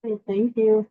Okay, thank you.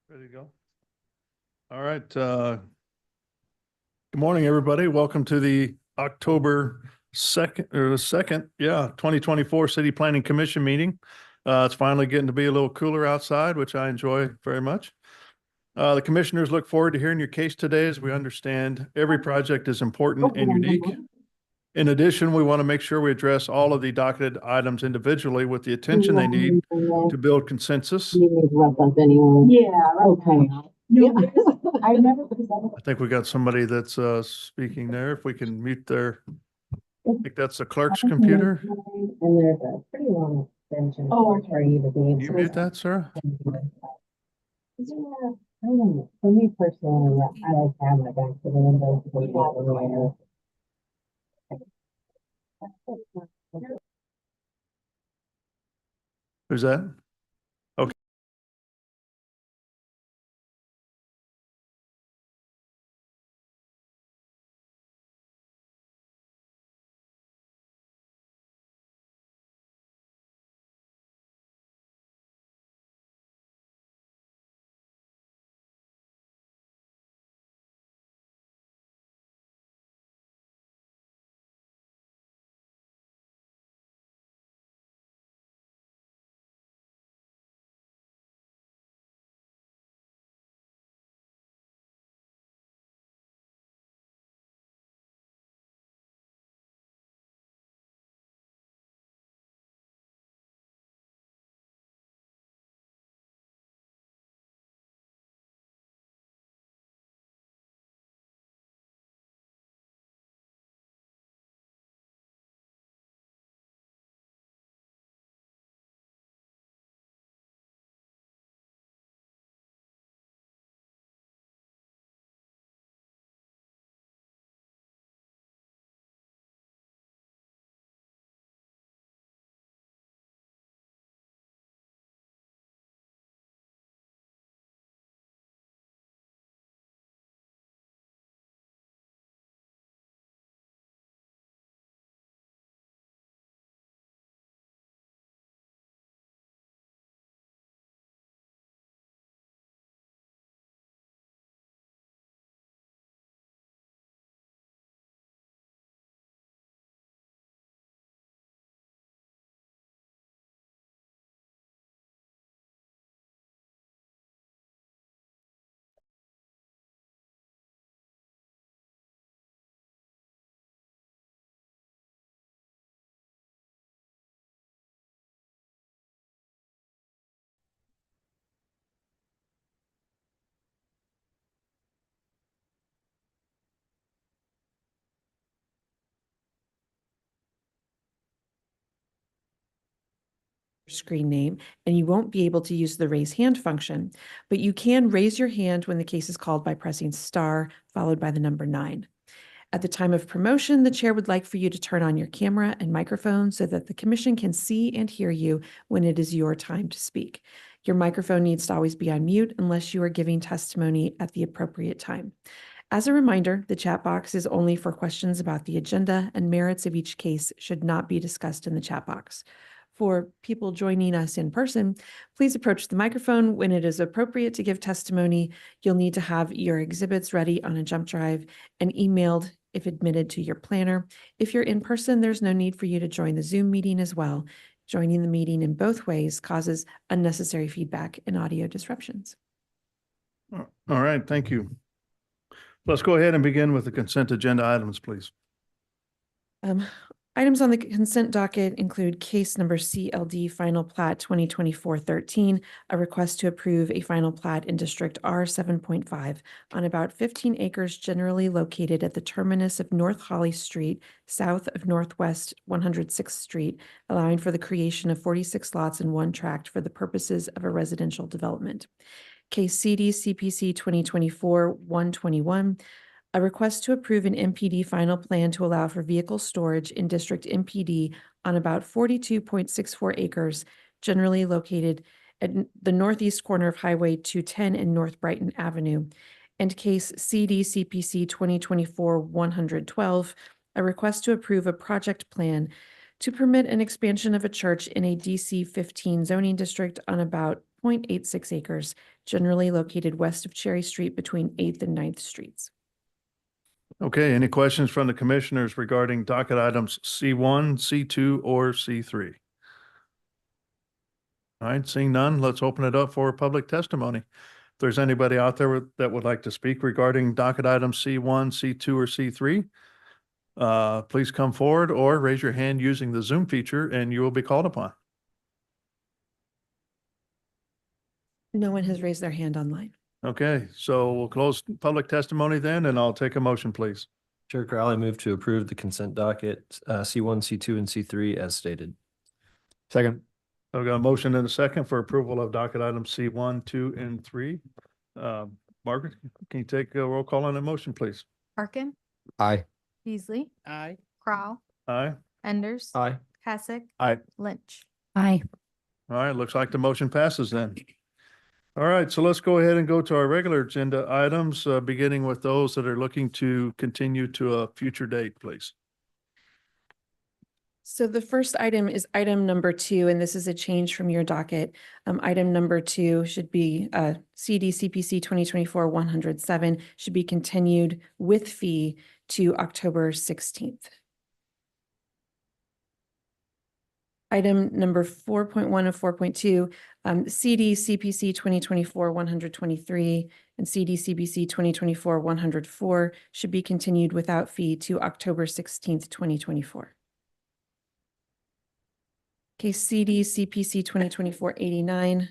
Ready to go? All right. Good morning, everybody. Welcome to the October 2nd, 2024 City Planning Commission meeting. It's finally getting to be a little cooler outside, which I enjoy very much. The commissioners look forward to hearing your case today, as we understand every project is important and unique. In addition, we want to make sure we address all of the docketed items individually with the attention they need to build consensus. You need to rub up anyone. Yeah, okay. Yeah. I never. I think we got somebody that's speaking there. If we can mute their, I think that's the clerk's computer. And there's a pretty long extension. Oh, for you to be able You to. mute that, Sarah? Yeah, I don't know. For me personally, I like having it back to the window. To be able to Who's that? Okay. screen name, and you won't be able to use the raise hand function, but you can raise your hand when the case is called by pressing star followed by the number 9. At the time of promotion, the chair would like for you to turn on your camera and microphone so that the commission can see and hear you when it is your time to speak. Your microphone needs to always be on mute unless you are giving testimony at the appropriate time. As a reminder, the chat box is only for questions about the agenda, and merits of each case should not be discussed in the chat box. For people joining us in person, please approach the microphone when it is appropriate to give testimony. You'll need to have your exhibits ready on a jump drive and emailed if admitted to your planner. If you're in person, there's no need for you to join the Zoom meeting as well. Joining the meeting in both ways causes unnecessary feedback and audio disruptions. All right, thank you. Let's go ahead and begin with the consent agenda items, please. Items on the consent docket include case number CLD Final Plat 2024-13, a request to approve a final plat in District R 7.5 on about 15 acres generally located at the terminus of North Holly Street, south of Northwest 106th Street, allowing for the creation of 46 lots in one tract for the purposes of a residential development. Case CD CPC 2024-121, a request to approve an MPD final plan to allow for vehicle storage in District MPD on about 42.64 acres, generally located at the northeast corner of Highway 210 and North Brighton Avenue. And case CD CPC 2024-112, a request to approve a project plan to permit an expansion of a church in a DC 15 zoning district on about 0.86 acres, generally located west of Cherry Street between 8th and 9th Streets. Okay, any questions from the commissioners regarding docket items C1, C2, or C3? All right, seeing none, let's open it up for public testimony. If there's anybody out there that would like to speak regarding docket items C1, C2, or C3, please come forward or raise your hand using the Zoom feature and you will be called upon. No one has raised their hand online. Okay, so we'll close public testimony then, and I'll take a motion, please. Chair Crowley, move to approve the consent docket C1, C2, and C3 as stated. Second. I've got a motion and a second for approval of docket items C1, 2, and 3. Margaret, can you take a roll call on the motion, please? Parkin, Aye. Beasley, Aye. Crowell, Aye. Enders. Aye. Kasich. Aye. Lynch. Aye. All right, looks like the motion passes then. All right, so let's go ahead and go to our regular agenda items, beginning with those that are looking to continue to a future date, please. So the first item is item number 2, and this is a change from your docket. Item number 2 should be CD CPC 2024-107 should be continued with fee to October 16th. Item number 4.1 of 4.2, CD CPC 2024-123 and CD CPC 2024-104 should be continued without fee to October 16th, 2024. Case CD CPC 2024-89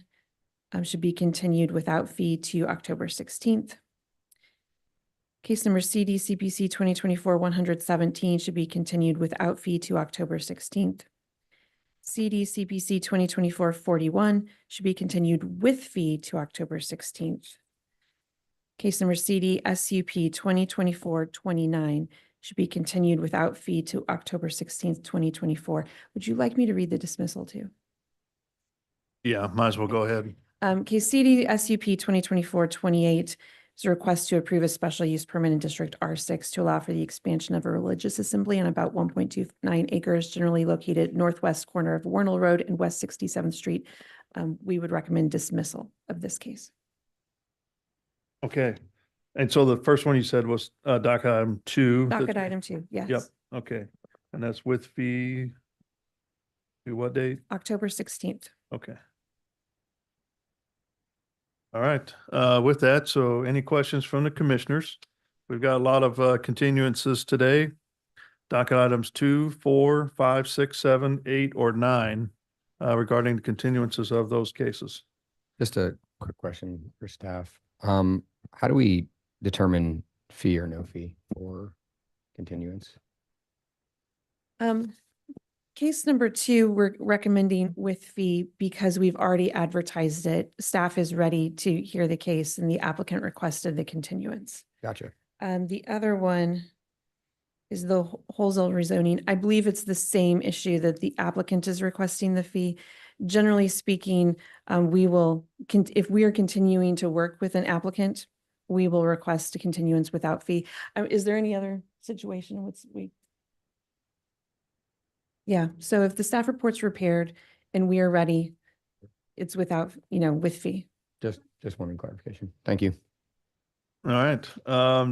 should be continued without fee to October 16th. Case number CD CPC 2024-117 should be continued without fee to October 16th. CD CPC 2024-41 should be continued with fee to October 16th. Case number CD SUP 2024-29 should be continued without fee to October 16th, 2024. Would you like me to read the dismissal too? Yeah, might as well go ahead. Case CD SUP 2024-28 is a request to approve a special use permit in District R6 to allow for the expansion of a religious assembly on about 1.29 acres, generally located northwest corner of Warnell Road and West 67th Street. We would recommend dismissal of this case. Okay. And so the first one you said was docket item 2. Docket item 2, yes. Yep, okay. And that's with fee to what date? October 16th. Okay. All right, with that, so any questions from the commissioners? We've got a lot of continuances today. Docket items 2, 4, 5, 6, 7, 8, or 9 regarding the continuances of those cases. Just a quick question for staff. How do we determine fee or no fee for continuance? Case number 2, we're recommending with fee because we've already advertised it. Staff is ready to hear the case and the applicant requested the continuance. Gotcha. The other one is the wholesale rezoning. I believe it's the same issue that the applicant is requesting the fee. Generally speaking, we will, if we are continuing to work with an applicant, we will request a continuance without fee. Is there any other situation in which we? Yeah, so if the staff report's prepared and we are ready, it's without, with fee. Just wanted clarification. Thank you. All right.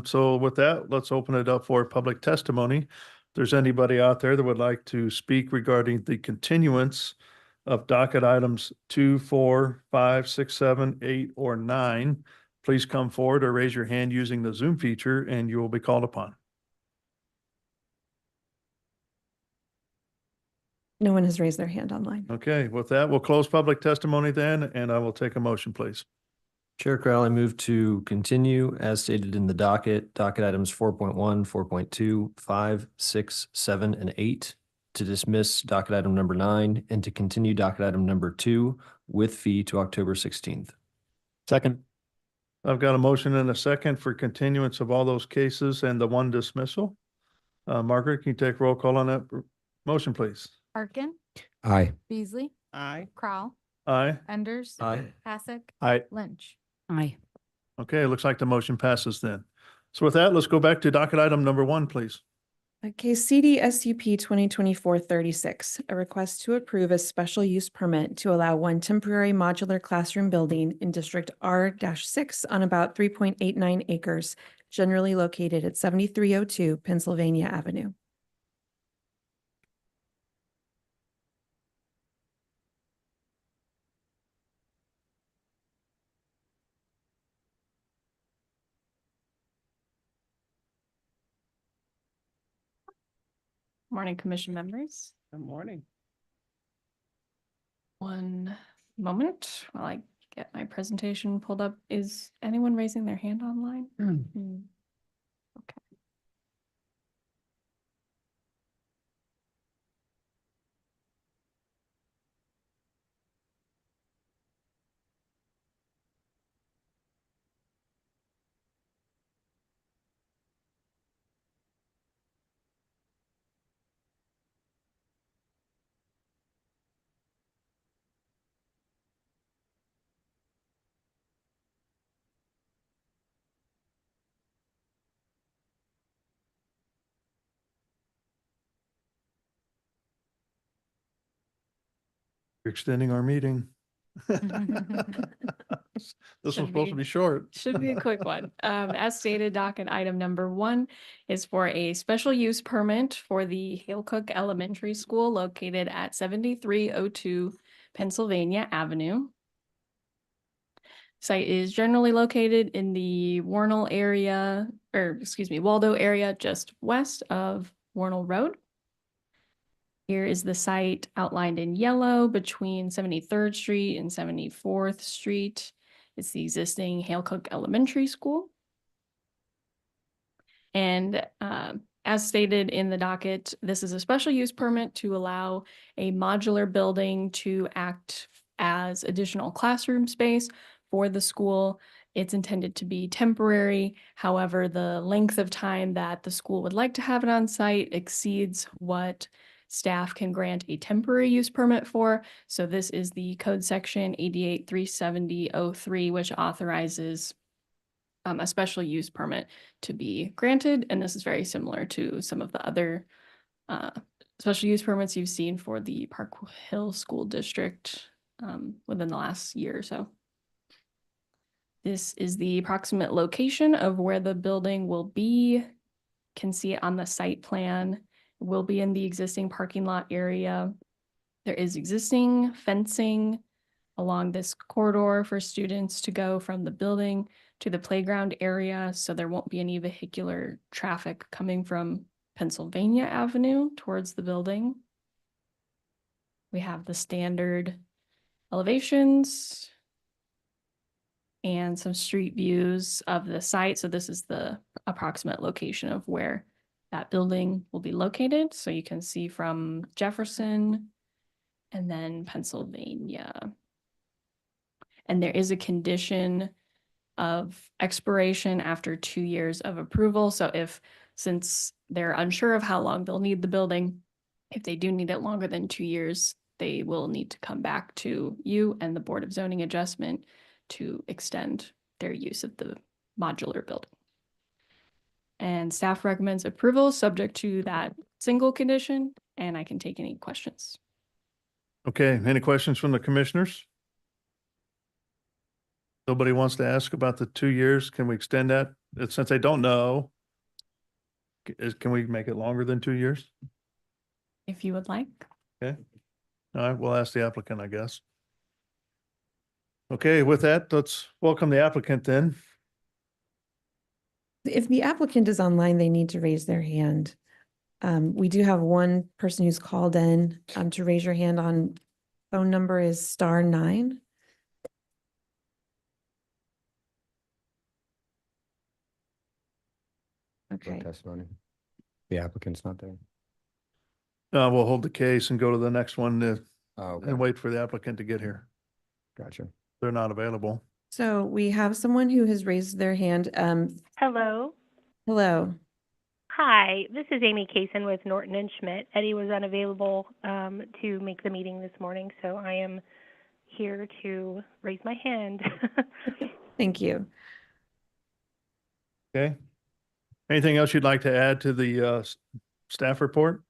So with that, let's open it up for public testimony. If there's anybody out there that would like to speak regarding the continuance of docket items 2, 4, 5, 6, 7, 8, or 9, please come forward or raise your hand using the Zoom feature and you will be called upon. No one has raised their hand online. Okay, with that, we'll close public testimony then, and I will take a motion, please. Chair Corral, I move to continue as stated in the docket items 4.1, 4.2, 5, 6, 7, and 8, to dismiss docket item number 9 and to continue docket item number 2 with fee to October 16th. Second. I've got a motion and a second for continuance of all those cases and the one dismissal. Margaret, can you take roll call on that motion, please? Parkin, Aye. Beasley, Aye. Crowell, Aye. Enders. Aye. Pasek. Aye. Lynch. Aye. Okay, it looks like the motion passes then. So with that, let's go back to docket item number 1, please. Okay, CDSUP 2024-36, a request to approve a special use permit to allow one temporary modular classroom building in District R-6 on about 3.89 acres, generally located at 7302 Pennsylvania Avenue. Morning, commission members. Good morning. One moment while I get my presentation pulled up. Is anyone raising their hand online? Okay. You're extending our meeting. This was Should supposed to be- be short. Should be a quick one. As stated, docket item number 1 is for a special use permit for the Hale-Cook Elementary School located at 7302 Pennsylvania Avenue. Site is generally located in the Waldo area, just west of Warnell Road. Here is the site outlined in yellow between 73rd Street and 74th Street. It's the existing Hale-Cook Elementary School. And as stated in the docket, this is a special use permit to allow a modular building to act as additional classroom space for the school. It's intended to be temporary. However, the length of time that the school would like to have it on site exceeds what staff can grant a temporary use permit for. So this is the code section 88-370-03, which authorizes a special use permit to be granted. And this is very similar to some of the other special use permits you've seen for the Park Hill School District within the last year or so. This is the approximate location of where the building will be. You can see it on the site plan. It will be in the existing parking lot area. There is existing fencing along this corridor for students to go from the building to the playground area, so there won't be any vehicular traffic coming from Pennsylvania Avenue towards the building. We have the standard elevations and some street views of the site. So this is the approximate location of where that building will be located. So you can see from Jefferson and then Pennsylvania. And there is a condition of expiration after 2 years of approval. So since they're unsure of how long they'll need the building, if they do need it longer than 2 years, they will need to come back to you and the Board of Zoning Adjustment to extend their use of the modular building. And staff recommends approval subject to that single condition, and I can take any questions. Okay, any questions from the commissioners? Nobody wants to ask about the 2 years. Can we extend that? Since they don't know, can we make it longer than 2 years? If you would like. Okay. All right, we'll ask the applicant, I guess. Okay, with that, let's welcome the applicant then. If the applicant is online, they need to raise their hand. We do have one person who's called in to raise your hand on phone number is *9. No Okay. testimony. The applicant's not there. We'll hold the case and go to the next one Oh, okay. and wait for the applicant to get here. Gotcha. They're not available. So we have someone who has raised their hand. Hello. Hello. Hi, this is Amy Kaysen with Norton and Schmidt. Eddie was unavailable to make the meeting this morning, so I am here to raise my hand. Thank you. Okay. Anything else you'd like to add to the staff report?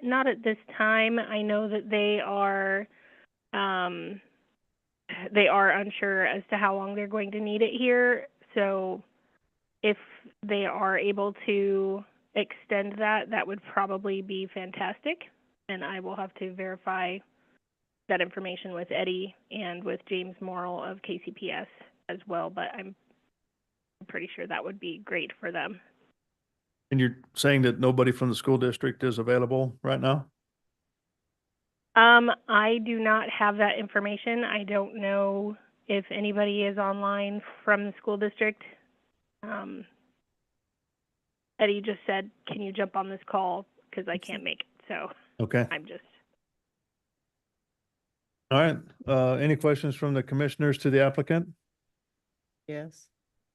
Not at this time. I know that they are unsure as to how long they're going to need it here. So if they are able to extend that, that would probably be fantastic. And I will have to verify that information with Eddie and with James Morrill of KCPS as well, but I'm pretty sure that would be great for them. And you're saying that nobody from the school district is available right now? I do not have that information. I don't know if anybody is online from the school district. Eddie just said, can you jump on this call? Because I can't make it. So Okay. I'm just. All right. Any questions from the commissioners to the applicant? Yes.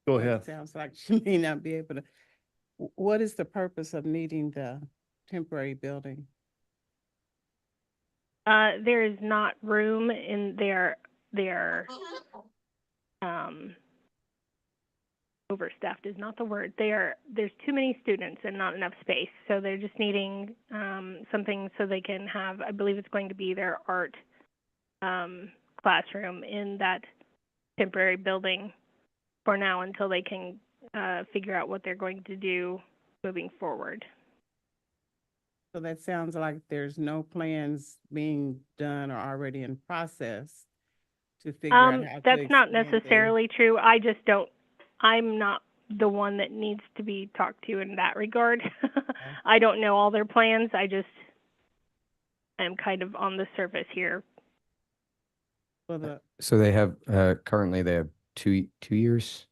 Go It ahead. Sounds like she may not be able to. What is the purpose of needing the temporary building? There is not room in their overstaffed is not the word. There's too many students and not enough space. So they're just needing something so they can have, I believe it's going to be their art classroom in that temporary building for now until they can figure out what they're going to do moving forward. So that sounds like there's no plans being done or already in process to figure out how to That's not expand necessarily true. I just don't, I'm not the one that needs to be talked to in that regard. I don't know all their plans. I'm kind of on the surface here. So they have, currently they have two years?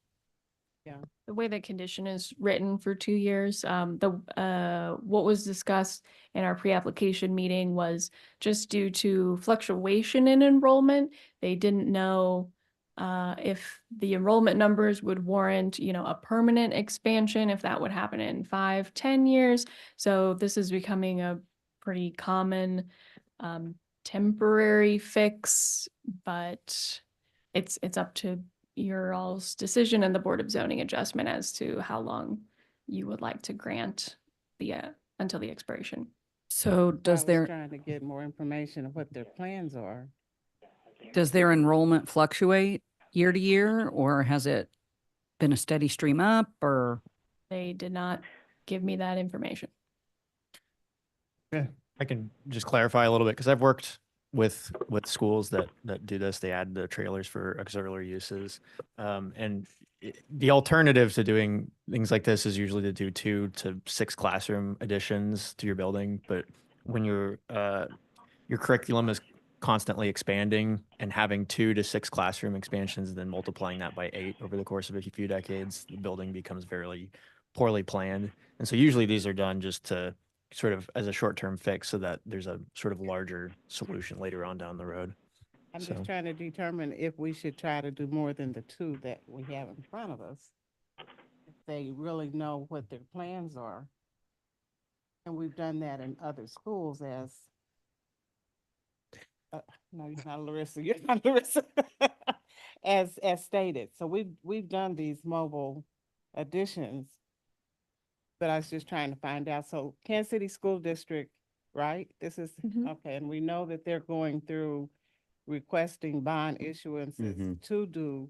The way the condition is written for 2 years, what was discussed in our pre-application meeting was just due to fluctuation in enrollment. They didn't know if the enrollment numbers would warrant, a permanent expansion, if that would happen in 5-10 years. So this is becoming a pretty common temporary fix, but it's up to your all's decision and the Board of Zoning Adjustment as to how long you would like to grant the until the expiration. So does their trying to get more information of what their plans are. enrollment fluctuate year to year, or has it been a steady stream up, or? They did not give me that information. I can just clarify a little bit because I've worked with schools that do this. They add the trailers for auxiliary uses. The alternative to doing things like this is usually to do 2 to 6 classroom additions to your building. But when your curriculum is constantly expanding and having 2 to 6 classroom expansions and then multiplying that by 8 over the course of a few decades, the building becomes very poorly planned. And so usually these are done just to sort of as a short-term fix so that there's a sort of larger solution later on down the road. I'm So- just trying to determine if we should try to do more than the two that we have in front of us. If they really know what their plans are. And we've done that in other schools as, no, you're not Larissa, you're not Larissa. As stated. So we've done these mobile additions. But I was just trying to find out. So Kansas City School District, right? This is, Mhm. okay, and we know that they're going through requesting bond issuances to do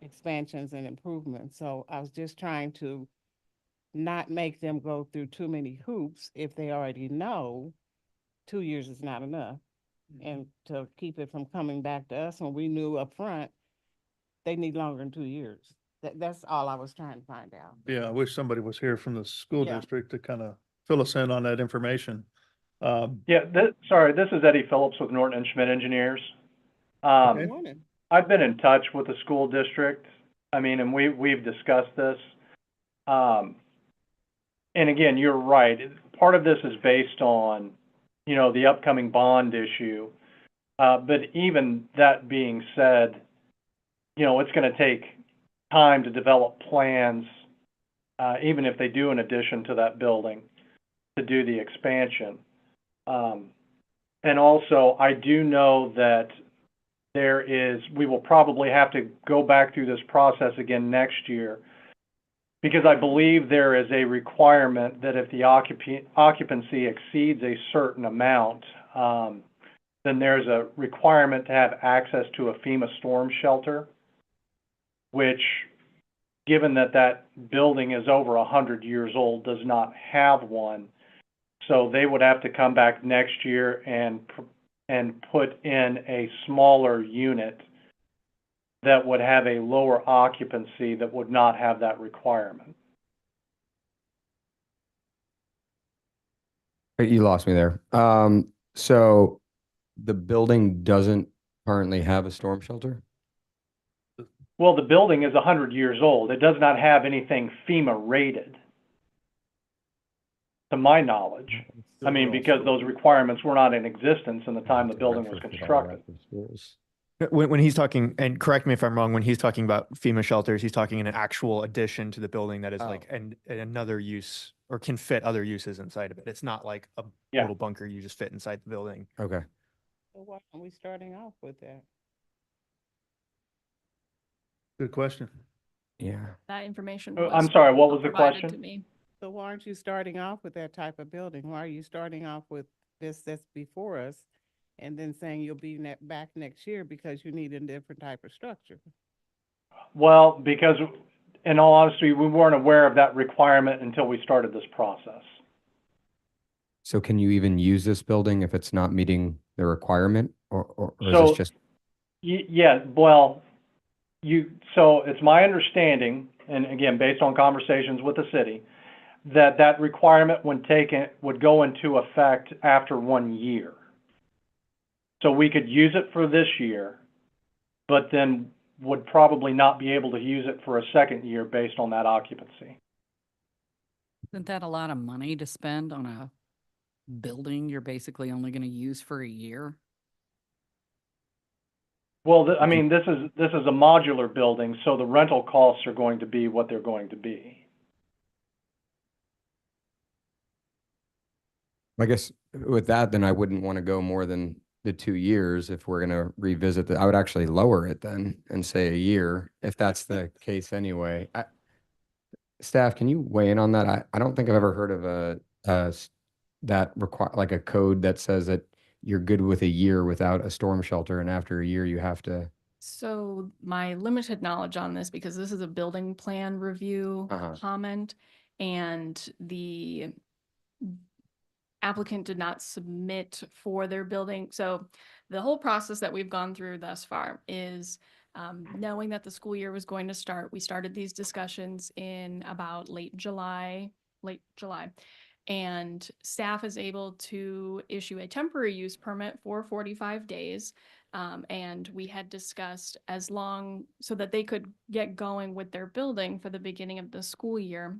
expansions and improvements. So I was just trying to not make them go through too many hoops if they already know 2 years is not enough. And to keep it from coming back to us when we knew up front they need longer than 2 years. That's all I was trying to find out. Yeah, I wish somebody was here from the school Yeah. district to kind of fill us in on that information. Yeah, sorry, this is Eddie Phillips with Norton and Schmidt Engineers. Okay. Good morning. I've been in touch with the school district. I mean, and we've discussed this. And again, you're right. Part of this is based on, you know, the upcoming bond issue. But even that being said, you know, it's going to take time to develop plans, even if they do an addition to that building, to do the expansion. And also, I do know that we will probably have to go back through this process again next year, because I believe there is a requirement that if the occupancy exceeds a certain amount, then there's a requirement to have access to a FEMA storm shelter, which, given that that building is over 100 years old, does not have one. So they would have to come back next year and put in a smaller unit that would have a lower occupancy that would not have that requirement. You lost me there. So the building doesn't currently have a storm shelter? Well, the building is 100 years old. It does not have anything FEMA rated, to my knowledge. I mean, because those requirements were not in existence in the time the building was constructed. When he's talking, and correct me if I'm wrong, when he's talking about FEMA shelters, he's talking an actual addition to the building that is like another use or can fit other uses inside of it. It's not like a Yeah. little bunker you just fit inside the building. Okay. So why aren't we starting off with that? Good question. Yeah. That information I'm was sorry, what was the provided question? to me. So why aren't you starting off with that type of building? Why are you starting off with this that's before us and then saying you'll be back next year because you need a different type of structure? Well, because in all honesty, we weren't aware of that requirement until we started this process. So can you even use this building if it's not meeting the requirement or is So- this just? Yeah, well, so it's my understanding, and again, based on conversations with the city, that requirement would go into effect after 1 year. So we could use it for this year, but then would probably not be able to use it for a second year based on that occupancy. Isn't that a lot of money to spend on a building you're basically only going to use for a year? Well, I mean, this is a modular building, so the rental costs are going to be what they're going to be. I guess with that, then I wouldn't want to go more than the 2 years if we're going to revisit that. I would actually lower it then and say a year if that's the case anyway. Staff, can you weigh in on that? I don't think I've ever heard of that require like a code that says that you're good with a year without a storm shelter, and after a year you have to. So my limited knowledge on this, because this is a building plan review comment, and the applicant did not submit for their building. So the whole process that we've gone through thus far is knowing that the school year was going to start. We started these discussions in about late July, and staff is able to issue a temporary use permit for 45 days. And we had discussed as long so that they could get going with their building for the beginning of the school year.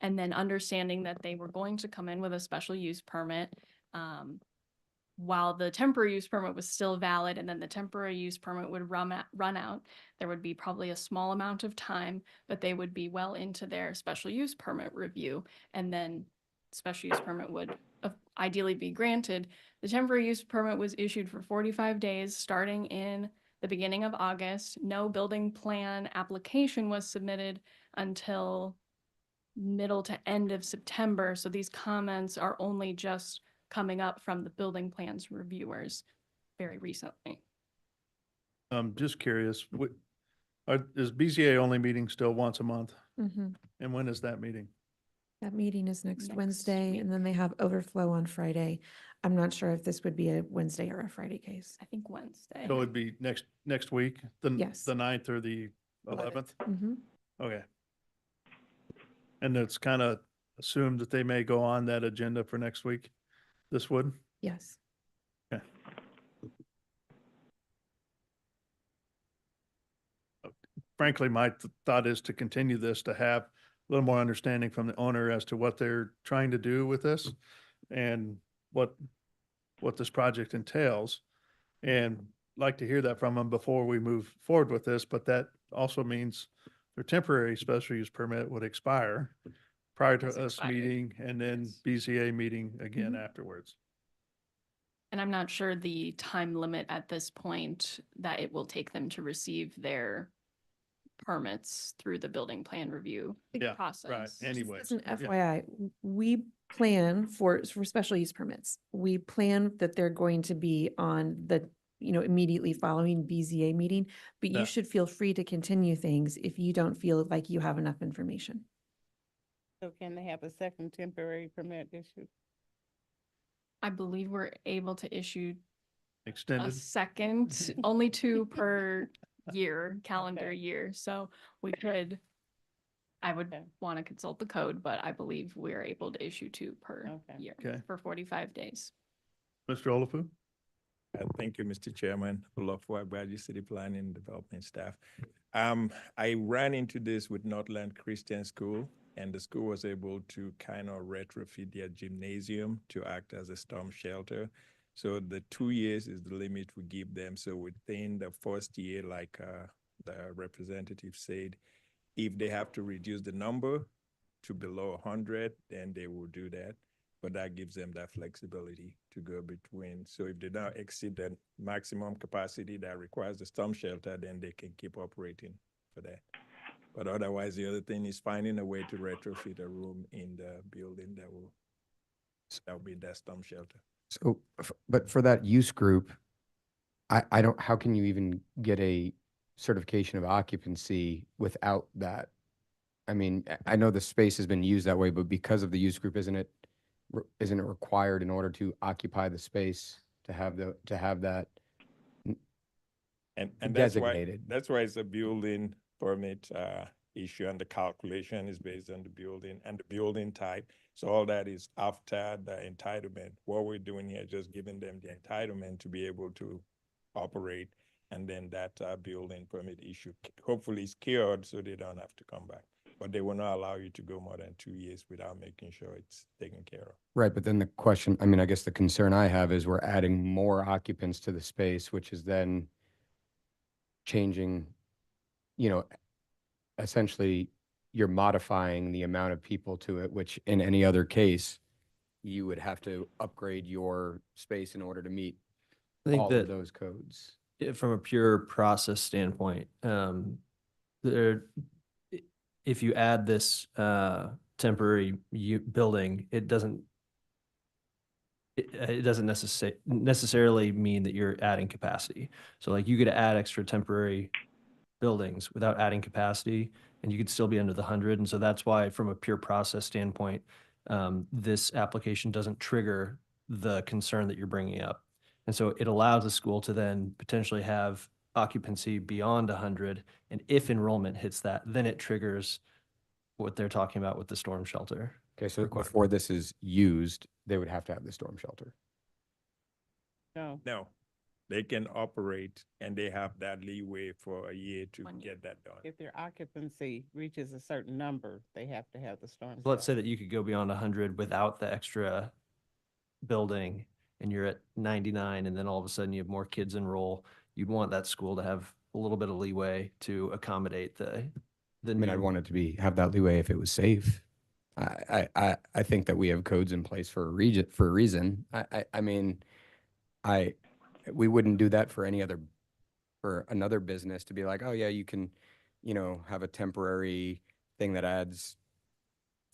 And then understanding that they were going to come in with a special use permit, while the temporary use permit was still valid, and then the temporary use permit would run out, there would be probably a small amount of time, but they would be well into their special use permit review, and then special use permit would ideally be granted. The temporary use permit was issued for 45 days, starting in the beginning of August. No building plan application was submitted until middle to end of September, so these comments are only just coming up from the building plans reviewers very recently. I'm just curious, is BZA only meeting still once a month? Mhm. And when is that meeting? That meeting is next Next Wednesday, week. and then they have overflow on Friday. I'm not sure if this would be a Wednesday or a Friday case. I think Wednesday. So it'd be next week, Yes. the 9th or the 11th? Mm-hmm. Okay. And it's kind of assumed that they may go on that agenda for next week? This would? Yes. Okay. Frankly, my thought is to continue this, to have a little more understanding from the owner as to what they're trying to do with this and what this project entails. And like to hear that from them before we move forward with this, but that also means their temporary special use permit would expire prior to It's us expired. meeting and then Yes. BZA meeting again Mhm. afterwards. And I'm not sure the time limit at this point that it will take them to receive their permits through the building plan review Yeah, process. right. Anyways. As an yeah. FYI, we plan for special use permits. We plan that they're going to be on the, immediately following BZA meeting, but Yeah. you should feel free to continue things if you don't feel like you have enough information. So can they have a second temporary permit issued? I believe we're able to issue a Extended. second, only 2 per year, calendar Okay. year. So we could, I would Okay. want to consult the code, but I believe we're able to issue 2 per Okay. year Okay. for 45 days. Mr. Olafu? Thank you, Mr. Chairman. Olafo Agbaji, City Planning and Development staff. I ran into this with Northland Christian School, and the school was able to kind of retrofit their gymnasium to act as a storm shelter. So the 2 years is the limit we give them. So within the first year, like the representative said, if they have to reduce the number to below 100, then they will do that. But that gives them that flexibility to go between. So if they don't exceed the maximum capacity that requires the storm shelter, then they can keep operating for that. But otherwise, the other thing is finding a way to retrofit a room in the building that will be that storm shelter. So, but for that use group, I don't, how can you even get a certification of occupancy without that? I mean, I know the space has been used that way, but because of the use group, isn't it required in order to occupy the space to have that And that's designated? That's why it's a building permit issue, and the calculation is based on the building and the building type. So all that is after the entitlement. What we're doing here is just giving them the entitlement to be able to operate, and then that building permit issue hopefully is cured so they don't have to come back. But they will not allow you to go more than 2 years without making sure it's taken care of. Right, but then the question, I mean, I guess the concern I have is we're adding more occupants to the space, which is then changing, essentially you're modifying the amount of people to it, which in any other case, you would have to upgrade your space in order to meet I think all that of those codes. from a pure process standpoint, there, if you add this temporary building, it doesn't necessarily mean that you're adding capacity. So like you could add extra temporary buildings without adding capacity, and you could still be under the 100. And so that's why, from a pure process standpoint, this application doesn't trigger the concern that you're bringing up. And so it allows the school to then potentially have occupancy beyond 100. And if enrollment hits that, then it triggers what they're talking about with the storm shelter. Okay, so requirement. before this is used, they would have to have the storm shelter. No. No, they can operate and they have that leeway for a year to 1 year. get that done. If their occupancy reaches a certain number, they have to have the storm. Let's say shelter. that you could go beyond 100 without the extra building and you're at 99 and then all of a sudden you have more kids enroll. You'd want that school to have a little bit of leeway to accommodate the I mean, I'd new- want it to have that leeway if it was safe. I think that we have codes in place for a reason. I mean, we wouldn't do that for another business to be like, oh yeah, you can, have a temporary thing that adds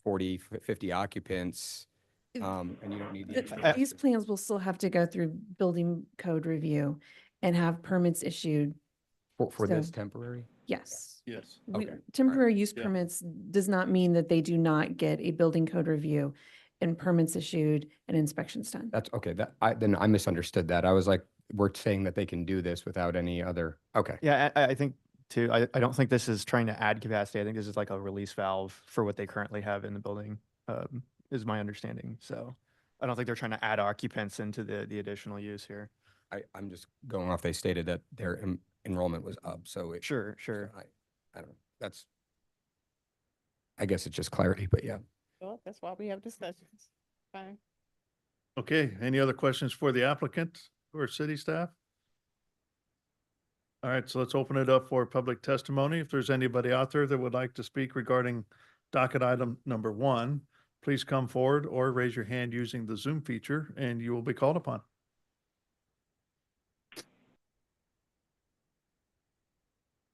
40, 50 occupants. And you don't need the extra. These plans will still have to go through building code review and have permits issued. For this So- temporary? Yes. Yes. Okay. Temporary use Yeah. permits does not mean that they do not get a building code review and permits issued and inspections done. That's okay. Then I misunderstood that. I was like, we're saying that they can do this without any other, okay. Yeah, I think too, I don't think this is trying to add capacity. I think this is like a release valve for what they currently have in the building, is my understanding. So I don't think they're trying to add occupants into the additional use here. I'm just going off, they stated that their enrollment was up, so it. Sure, so sure. I don't know. I guess it's just clarity, but yeah. Well, that's why we have discussions. Fine. Okay, any other questions for the applicant or city staff? All right, so let's open it up for public testimony. If there's anybody out there that would like to speak regarding docket item number 1, please come forward or raise your hand using the Zoom feature and you will be called upon.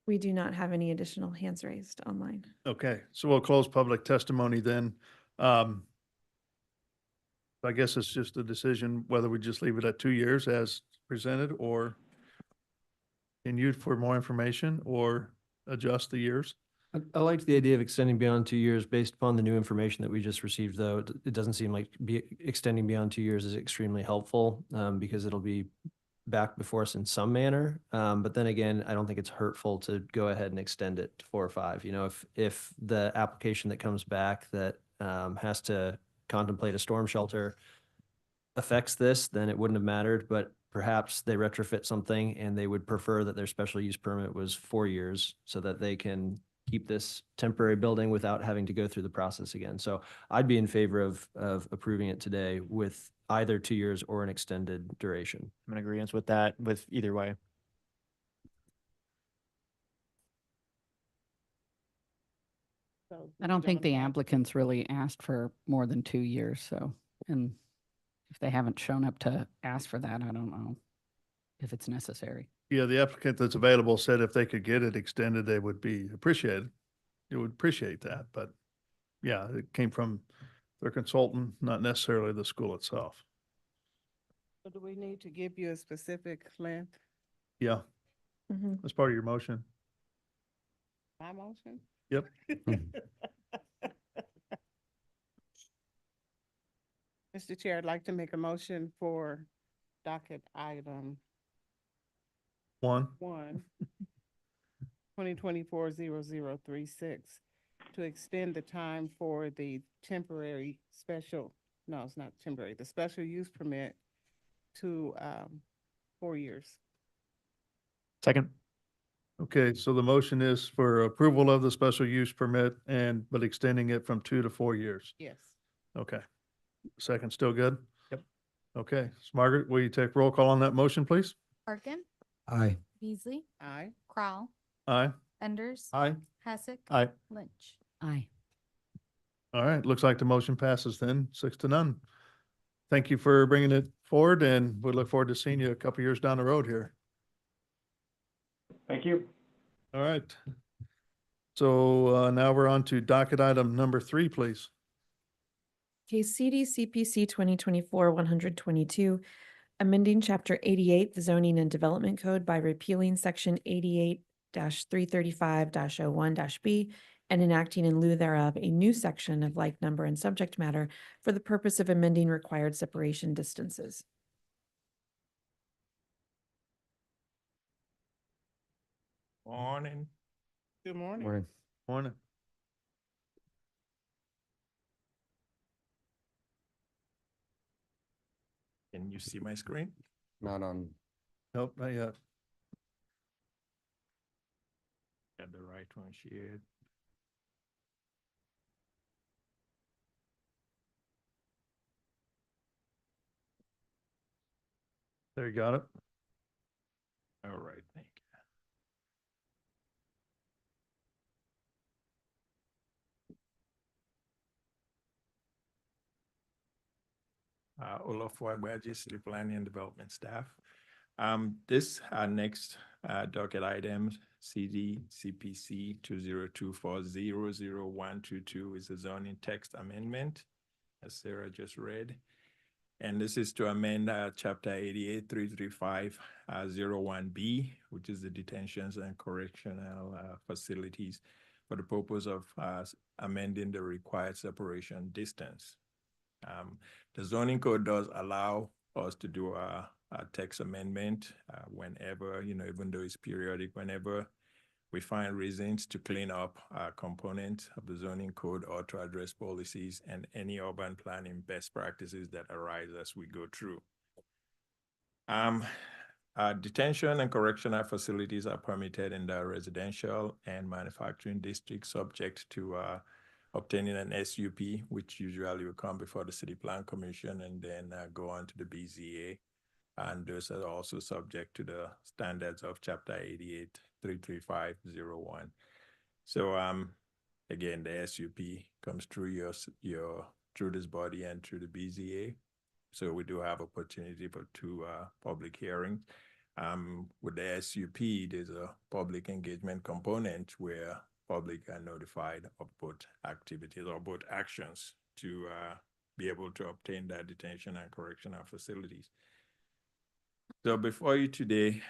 We do not have any additional hands raised online. Okay, so we'll close public testimony then. I guess it's just a decision whether we just leave it at 2 years as presented or continue for more information or adjust the years. I liked the idea of extending beyond 2 years based upon the new information that we just received, though. It doesn't seem like extending beyond 2 years is extremely helpful, because it'll be back before us in some manner. But then again, I don't think it's hurtful to go ahead and extend it to 4 or 5. If the application that comes back that has to contemplate a storm shelter affects this, then it wouldn't have mattered. But perhaps they retrofit something and they would prefer that their special use permit was 4 years so that they can keep this temporary building without having to go through the process again. So I'd be in favor of approving it today with either 2 years or an extended duration. I'm in agreement with that, with either way. So I don't think the have- applicants really asked for more than 2 years, so, and if they haven't shown up to ask for that, I don't know if it's necessary. Yeah, the applicant that's available said if they could get it extended, they would be appreciated. They would appreciate that, but yeah, it came from their consultant, not necessarily the school itself. So do we need to give you a specific length? Yeah, Mhm. that's part of your motion. My motion? Yep. Mr. Chair, I'd like to make a motion for docket item 1, 2024-0036 to extend the time for the temporary special, no, it's not temporary, the special use permit to 4 years. Second. okay, so the motion is for approval of the special use permit but extending it from 2 to 4 years. Yes. Okay. Second, still good? Yep. Okay, so Margaret, will you take roll call on that motion, please? Parkin, Aye. Beasley, Aye. Crowell, Aye. Enders, Aye. Hassick, Aye. Lynch. Aye. All right, looks like the motion passes then, 6-0. Thank you for bringing it forward and we look forward to seeing you a couple years down the road here. Thank you. All right. So now we're on to docket item number 3, please. Case CD CPC 2024-122, amending Chapter 88, the Zoning and Development Code by repealing Section 88-335-01-B and enacting in lieu thereof a new section of like number and subject matter for the purpose of amending required separation distances. Morning. Good morning. Morning. Morning. Can you see my screen? Not on Nope, not yet. Got the right one shared. There, you got it. All right, thank you. Olaf Wagbaji, City Planning and Development Staff. This next docket item, CD CPC 2024000122 is a zoning text amendment, as Sarah just read. And this is to amend chapter 88-335-01B, which is the detentions and correctional facilities, for the purpose of amending the required separation distance. The zoning code does allow us to do a text amendment whenever, even though it's periodic, whenever we find reasons to clean up a component of the zoning code or to address policies and any urban planning best practices that arise as we go through. Detention and correctional facilities are permitted in the residential and manufacturing district, subject to obtaining an SUP, which usually will come before the City Plan Commission and then go on to the BZA. And those are also subject to the standards of chapter 88-335-01. So again, the SUP comes through through this body and through the BZA. So we do have opportunity for two public hearings. With the SUP, there's a public engagement component where public are notified of both activities or both actions to be able to obtain that detention and correctional facilities. So before you today,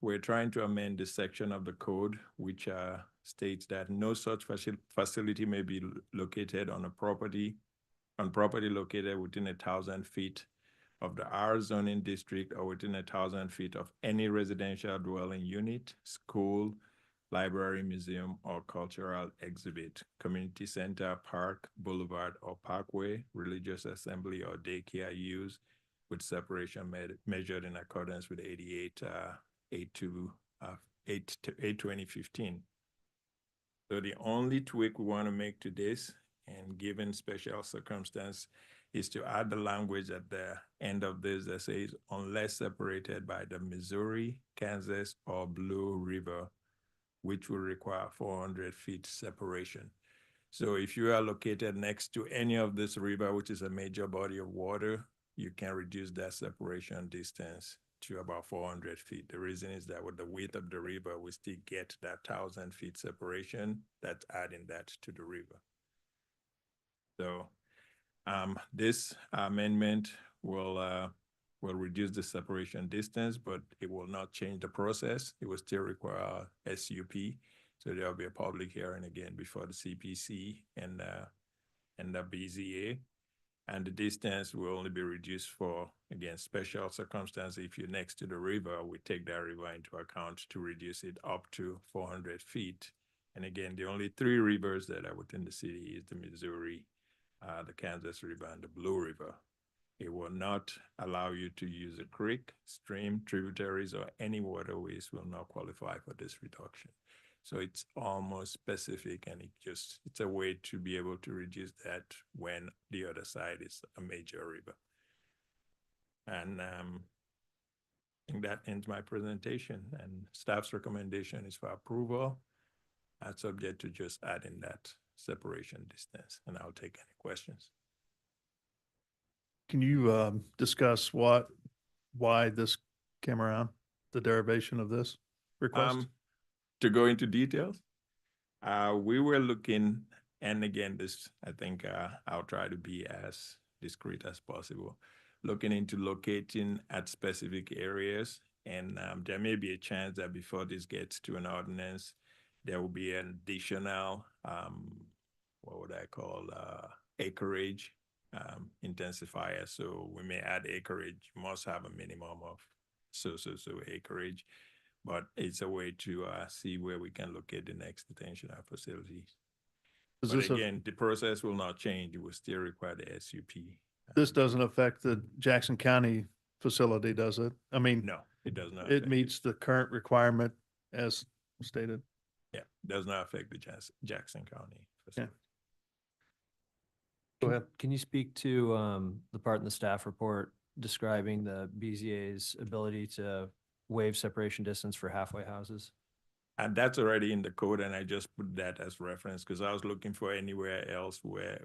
we're trying to amend this section of the code, which states that no such facility may be located on property located within 1,000 feet of the R zoning district or within 1,000 feet of any residential dwelling unit, school, library, museum, or cultural exhibit, community center, park, boulevard, or parkway, religious assembly, or daycare use, with separation measured in accordance with 8-2015. So the only tweak we want to make to this, and given special circumstance, is to add the language at the end of this that says, unless separated by the Missouri, Kansas, or Blue River, which will require 400 feet separation. So if you are located next to any of this river, which is a major body of water, you can reduce that separation distance to about 400 feet. The reason is that with the width of the river, we still get that 1,000 feet separation. That's adding that to the river. So this amendment will reduce the separation distance, but it will not change the process. It will still require a SUP. So there'll be a public hearing again before the CPC and the BZA. And the distance will only be reduced for, again, special circumstances. If you're next to the river, we take that river into account to reduce it up to 400 feet. And again, the only three rivers that are within the city is the Missouri, the Kansas River, and the Blue River. It will not allow you to use a creek, stream, tributaries, or any waterways will not qualify for this reduction. So it's almost specific, and it's a way to be able to reduce that when the other side is a major river. And I think that ends my presentation, and staff's recommendation is for approval, subject to just adding that separation distance, and I'll take any questions. Can you discuss why this came around, the derivation of this request? To go into details, we were looking, and again, this, I think I'll try to be as discreet as possible, looking into locating at specific areas. And there may be a chance that before this gets to an ordinance, there will be an additional, what would I call, acreage intensifier. So we may add acreage, you must have a minimum of so acreage. But it's a way to see where we can locate the next detention facilities. But again, the process will not change. It will still require the SUP. This doesn't affect the Jackson County facility, does it? I mean, No. It does not. It affect meets the current requirement as stated. Yeah, does not affect the Jackson County. Yeah. facility. Go ahead. Can you speak to the part in the staff report describing the BZA's ability to waive separation distance for halfway houses? And that's already in the code, and I just put that as reference because I was looking for anywhere else where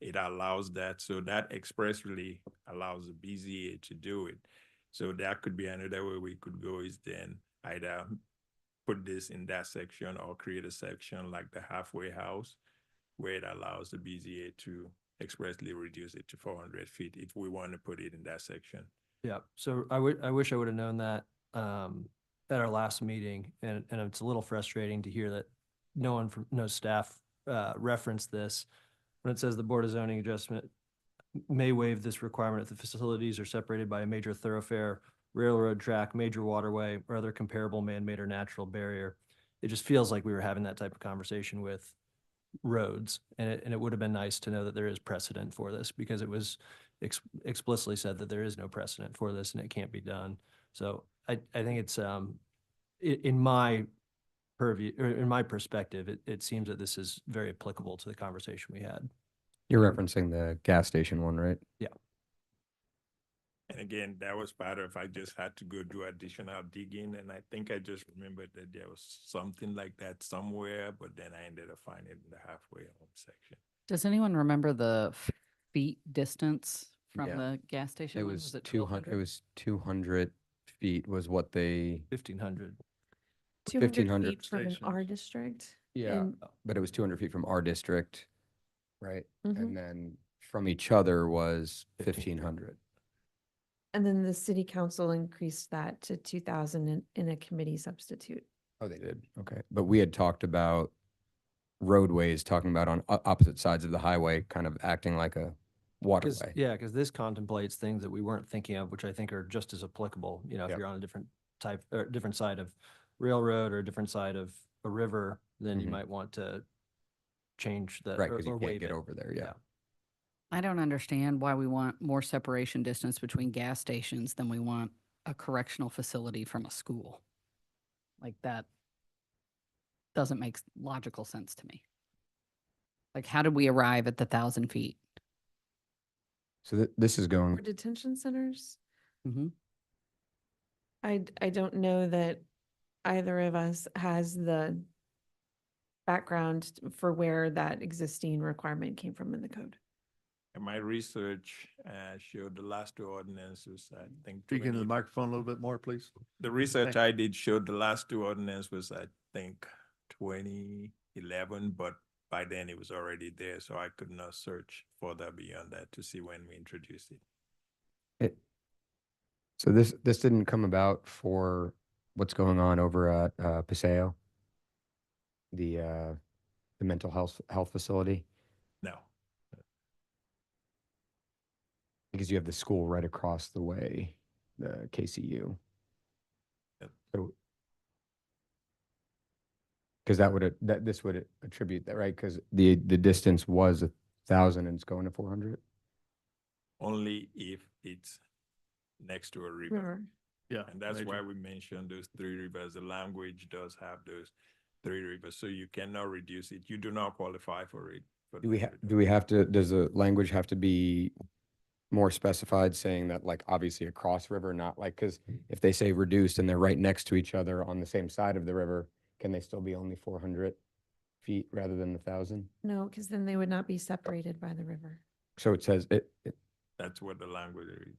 it allows that. So that expressly allows the BZA to do it. So that could be another way we could go, is then either put this in that section or create a section like the halfway house where it allows the BZA to expressly reduce it to 400 feet if we want to put it in that section. Yeah, so I wish I would have known that at our last meeting, and it's a little frustrating to hear that no staff referenced this when it says the Board of Zoning Adjustment may waive this requirement if the facilities are separated by a major thoroughfare, railroad track, major waterway, or other comparable man-made or natural barrier. It just feels like we were having that type of conversation with roads, and it would have been nice to know that there is precedent for this, because it was explicitly said that there is no precedent for this and it can't be done. So I think it's in my purview, or in my perspective, it seems that this is very applicable to the conversation we had. You're referencing the gas station one, right? Yeah. And again, that was part of, I just had to go do additional digging, and I think I just remembered that there was something like that somewhere, but then I ended up finding it in the halfway home section. Does anyone remember the feet distance from Yeah. the gas station? It one? was it 200, it 1200? was 200 feet was what they, 1,500. 200 1,500 feet from an stations. R district. yeah, And but it was 200 feet from our district, right? Mhm. And then from each other was 1,500. And then the city council increased that to 2,000 in a committee substitute. Oh, they did. Okay. But we had talked about roadways, talking about on opposite sides of the highway, kind of acting like a waterway. Yeah, because this contemplates things that we weren't thinking of, which I think are just as applicable. You know, if Yep. you're on a different type or different side of railroad or a different side of a river, then you Mhm. might want to change the Right, because you or can't waive get it. over there. Yeah. I don't understand why we want more separation distance between gas stations than we want a correctional facility from a school. Like that doesn't make logical sense to me. Like, how did we arrive at the 1,000 feet? So this is For going, detention centers, Mm-hmm. I don't know that either of us has the background for where that existing requirement came from in the code. And my research showed the last two ordinances, I think. Speak into the 20 microphone a little bit more, please. The research Thank- I did showed the last two ordinance was, I think, 2011, but by then it was already there, so I could not search further beyond that to see when we introduced it. so this didn't come about for what's going on over at Paseo, the mental health facility, No, because you have the school right across the way, the KCU. Yep. So, because this would attribute that, right? Because the distance was 1,000 and it's going to 400. only if it's next to a river. River. Yeah. And that's major. why we mentioned those three rivers. The language does have those three rivers, so you cannot reduce it. You do not qualify for it. Do we have to, does the language have to be more specified, saying that like obviously across river, not like, because if they say reduced and they're right next to each other on the same side of the river, can they still be only 400 feet rather than 1,000? No, because then they would not be separated by the river So it says That's what the language is.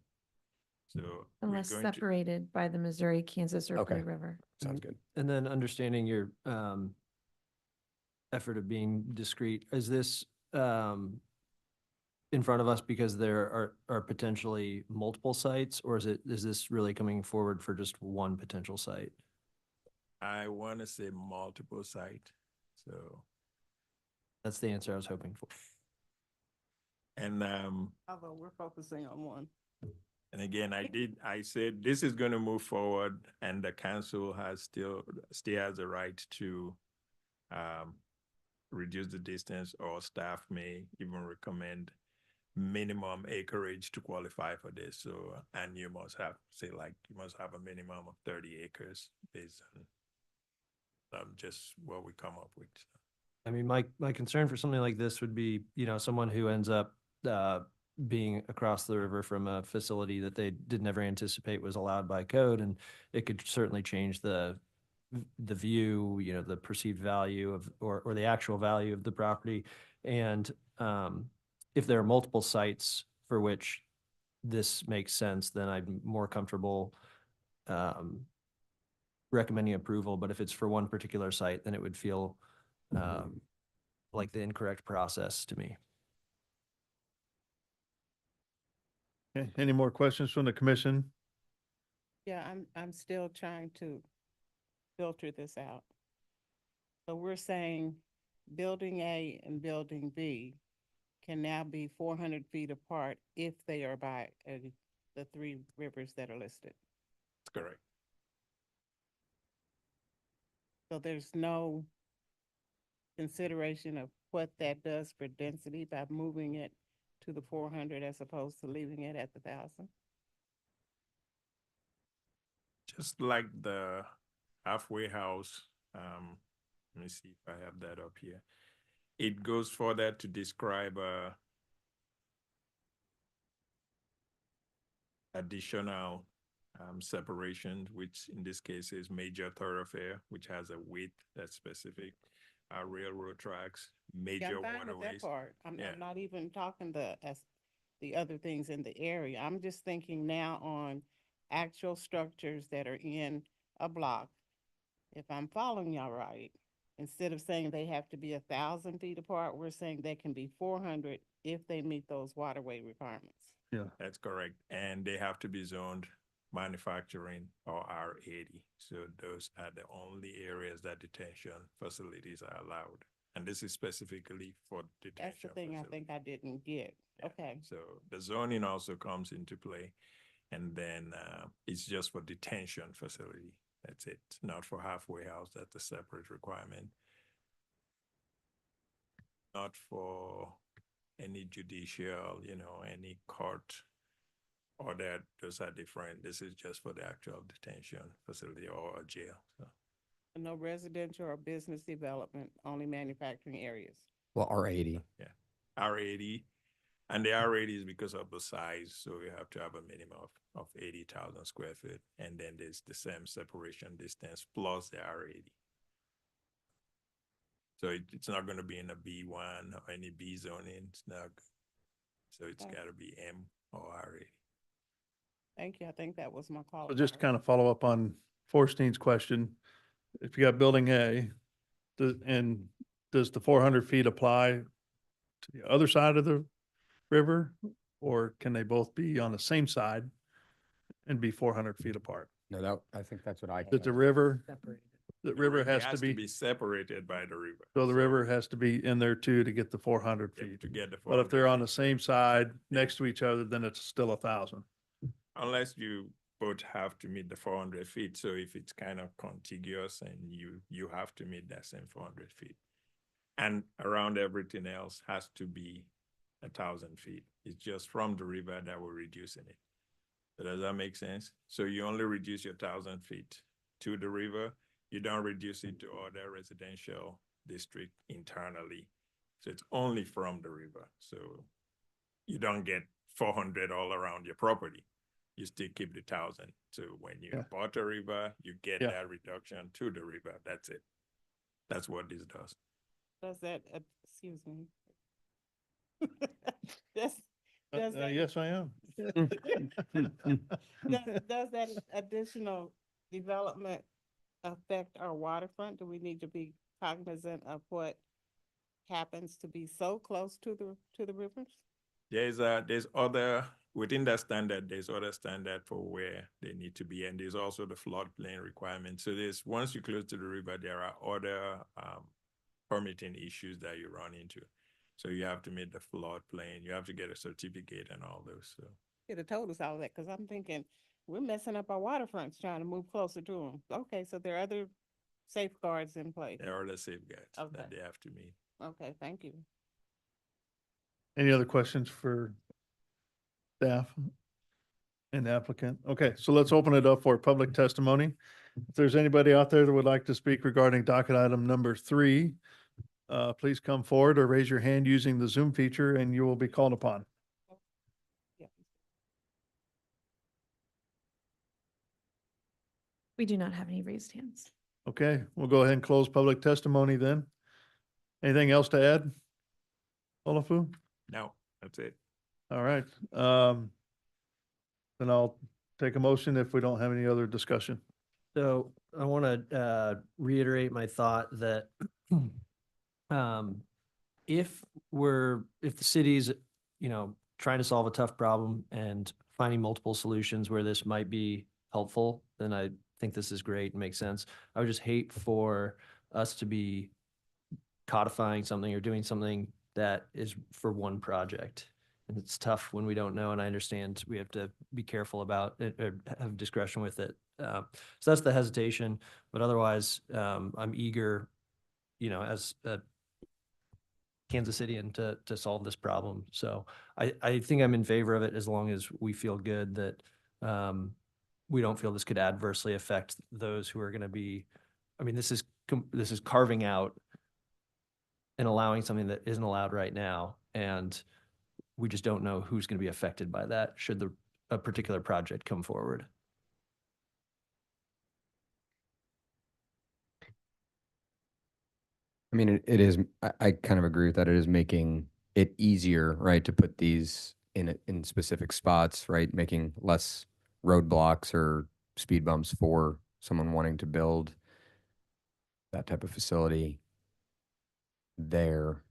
So we're unless going to, separated by the Missouri, Kansas, or Okay. Blue River. sounds good. And then understanding your effort of being discreet, is this in front of us because there are potentially multiple sites, or is this really coming forward for just one potential site? I want to say multiple site, so, That's the answer I was hoping for. and Although we're focusing on one. And again, I said, this is going to move forward, and the council has still has the right to reduce the distance, or staff may even recommend minimum acreage to qualify for this. So, and you must have, say, like, you must have a minimum of 30 acres based on just what we come up with. I mean, my concern for something like this would be, someone who ends up being across the river from a facility that they did never anticipate was allowed by code, and it could certainly change the view, the perceived value of, or the actual value of the property. And if there are multiple sites for which this makes sense, then I'm more comfortable recommending approval. But if it's for one particular site, then it would feel like the incorrect process to me. Okay, any more questions from the commission? Yeah, I'm still trying to filter this out. So we're saying building A and building B can now be 400 feet apart if they are by the three rivers that are listed. That's correct. So there's no consideration of what that does for density by moving it to the 400 as opposed to leaving it at the 1,000? Just like the halfway house, let me see if I have that up here. It goes further to describe additional separation, which in this case is major thoroughfare, which has a width that's specific, railroad tracks, Yeah, major I'm fine with that waterways. part. I'm Yeah. not even talking the other things in the area. I'm just thinking now on actual structures that are in a block. If I'm following y'all right, instead of saying they have to be 1,000 feet apart, we're saying they can be 400 if they meet those waterway requirements. Yeah. That's correct. And they have to be zoned manufacturing or R80. So those are the only areas that detention facilities are allowed. And this is specifically for detention. That's the thing I think I didn't get. Yeah. Okay. So the zoning also comes into play. And then it's just for detention facility. That's it. Not for halfway house. That's a separate requirement. Not for any judicial, any court order. Those are different. This is just for the actual detention facility or a jail. So. No residential or business development, only manufacturing areas. Well, R80. Yeah, R80. And the R80 is because of the size. So you have to have a minimum of 80,000 square feet. And then there's the same separation distance plus the R80. So it's not going to be in a B1 or any B zoning. It's not. So it's got to be M or R80. Thank you. I think that was my call. So just to kind of follow up on Forstein's question, if you got building A, does the 400 feet apply to the other side of the river? Or can they both be on the same side and be 400 feet apart? No, I think that's what I. That the river It has to be, separated by the river. so the river has to be in there too to get the 400 Yeah, feet. to get the But if they're 400 on the same side next to each other, then it's still 1,000. unless you both have to meet the 400 feet. So if it's kind of contiguous and you have to meet that same 400 feet. And around everything else has to be 1,000 feet. It's just from the river that we're reducing it. So does that make sense? So you only reduce your 1,000 feet to the river. You don't reduce it to other residential district internally. So it's only from the river. So you don't get 400 all around your property. You still keep the 1,000. So when you bought the river, you get that reduction to the river. That's it. That's what this does. Does that, excuse me. Does that, Yes, I am. does that additional development affect our waterfront? Do we need to be cognizant of what happens to be so close to the rivers? There's other, within that standard, there's other standard for where they need to be. And there's also the floodplain requirement. So once you close to the river, there are other permitting issues that you run into. So you have to meet the floodplain, you have to get a certificate and all those. So Could have told us all that, because I'm thinking we're messing up our waterfronts trying to move closer to them. Okay, so there are other safeguards in place. there are the safeguards Okay. that they have to meet. Okay, thank you. Any other questions for staff and applicant. Okay, so let's open it up for public testimony. If there's anybody out there that would like to speak regarding docket item number 3, please come forward or raise your hand using the Zoom feature and you will be called upon. We do not have any raised hands. Okay, we'll go ahead and close public testimony then. Anything else to add? Olafu? No, that's it. All right. Then I'll take a motion if we don't have any other discussion. So I want to reiterate my thought that if the city's, trying to solve a tough problem and finding multiple solutions where this might be helpful, then I think this is great and makes sense. I would just hate for us to be codifying something or doing something that is for one project. And it's tough when we don't know, and I understand we have to be careful about it or have discretion with it. So that's the hesitation, but otherwise, I'm eager, as a Kansas Cityan to solve this problem. So I think I'm in favor of it as long as we feel good that we don't feel this could adversely affect those who are going to be, this is carving out and allowing something that isn't allowed right now. And we just don't know who's going to be affected by that should a particular project come forward. I mean, it is, I kind of agree with that. It is making it easier, right, to put these in specific spots, right? Making less roadblocks or speed bumps for someone wanting to build that type of facility there.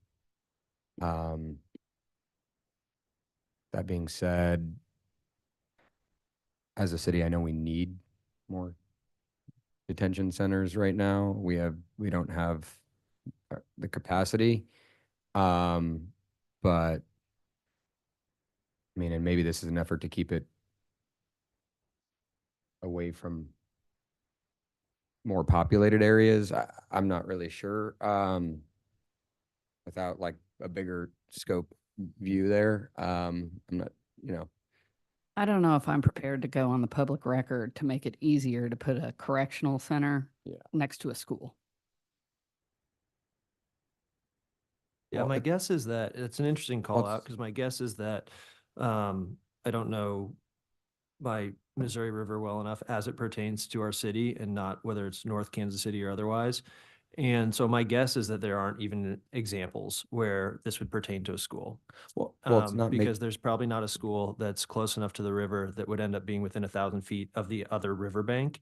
That being said, as a city, I know we need more detention centers right now. We don't have the capacity. But and maybe this is an effort to keep it away from more populated areas. I'm not really sure. Without like a bigger scope view there. I'm not, I don't know if I'm prepared to go on the public record to make it easier to put a correctional center next to a school. Yeah, Well, my guess is that it's an interesting call Well, out because my guess is that I don't know my Missouri River well enough as it pertains to our city and not whether it's North Kansas City or otherwise. And so my guess is that there aren't even examples where this would pertain to a school. well, it's not Because there's probably not a school that's close enough to the river that would end up being within 1,000 feet of the other riverbank.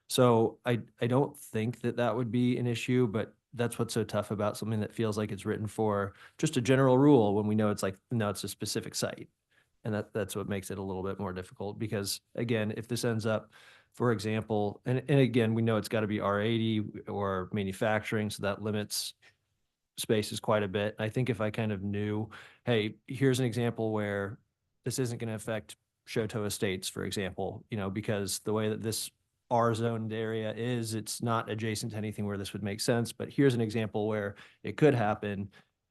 So I don't think that would be an issue, but that's what's so tough about something that feels like it's written for just a general rule when we know it's like, no, it's a specific site. And that's what makes it a little bit more difficult because again, if this ends up, for example, and again, we know it's got to be R80 or manufacturing, so that limits spaces quite a bit. I think if I kind of knew, hey, here's an example where this isn't going to affect Shoto Estates, for example, because the way that this R-zoned area is, it's not adjacent to anything where this would make sense. But here's an example where it could happen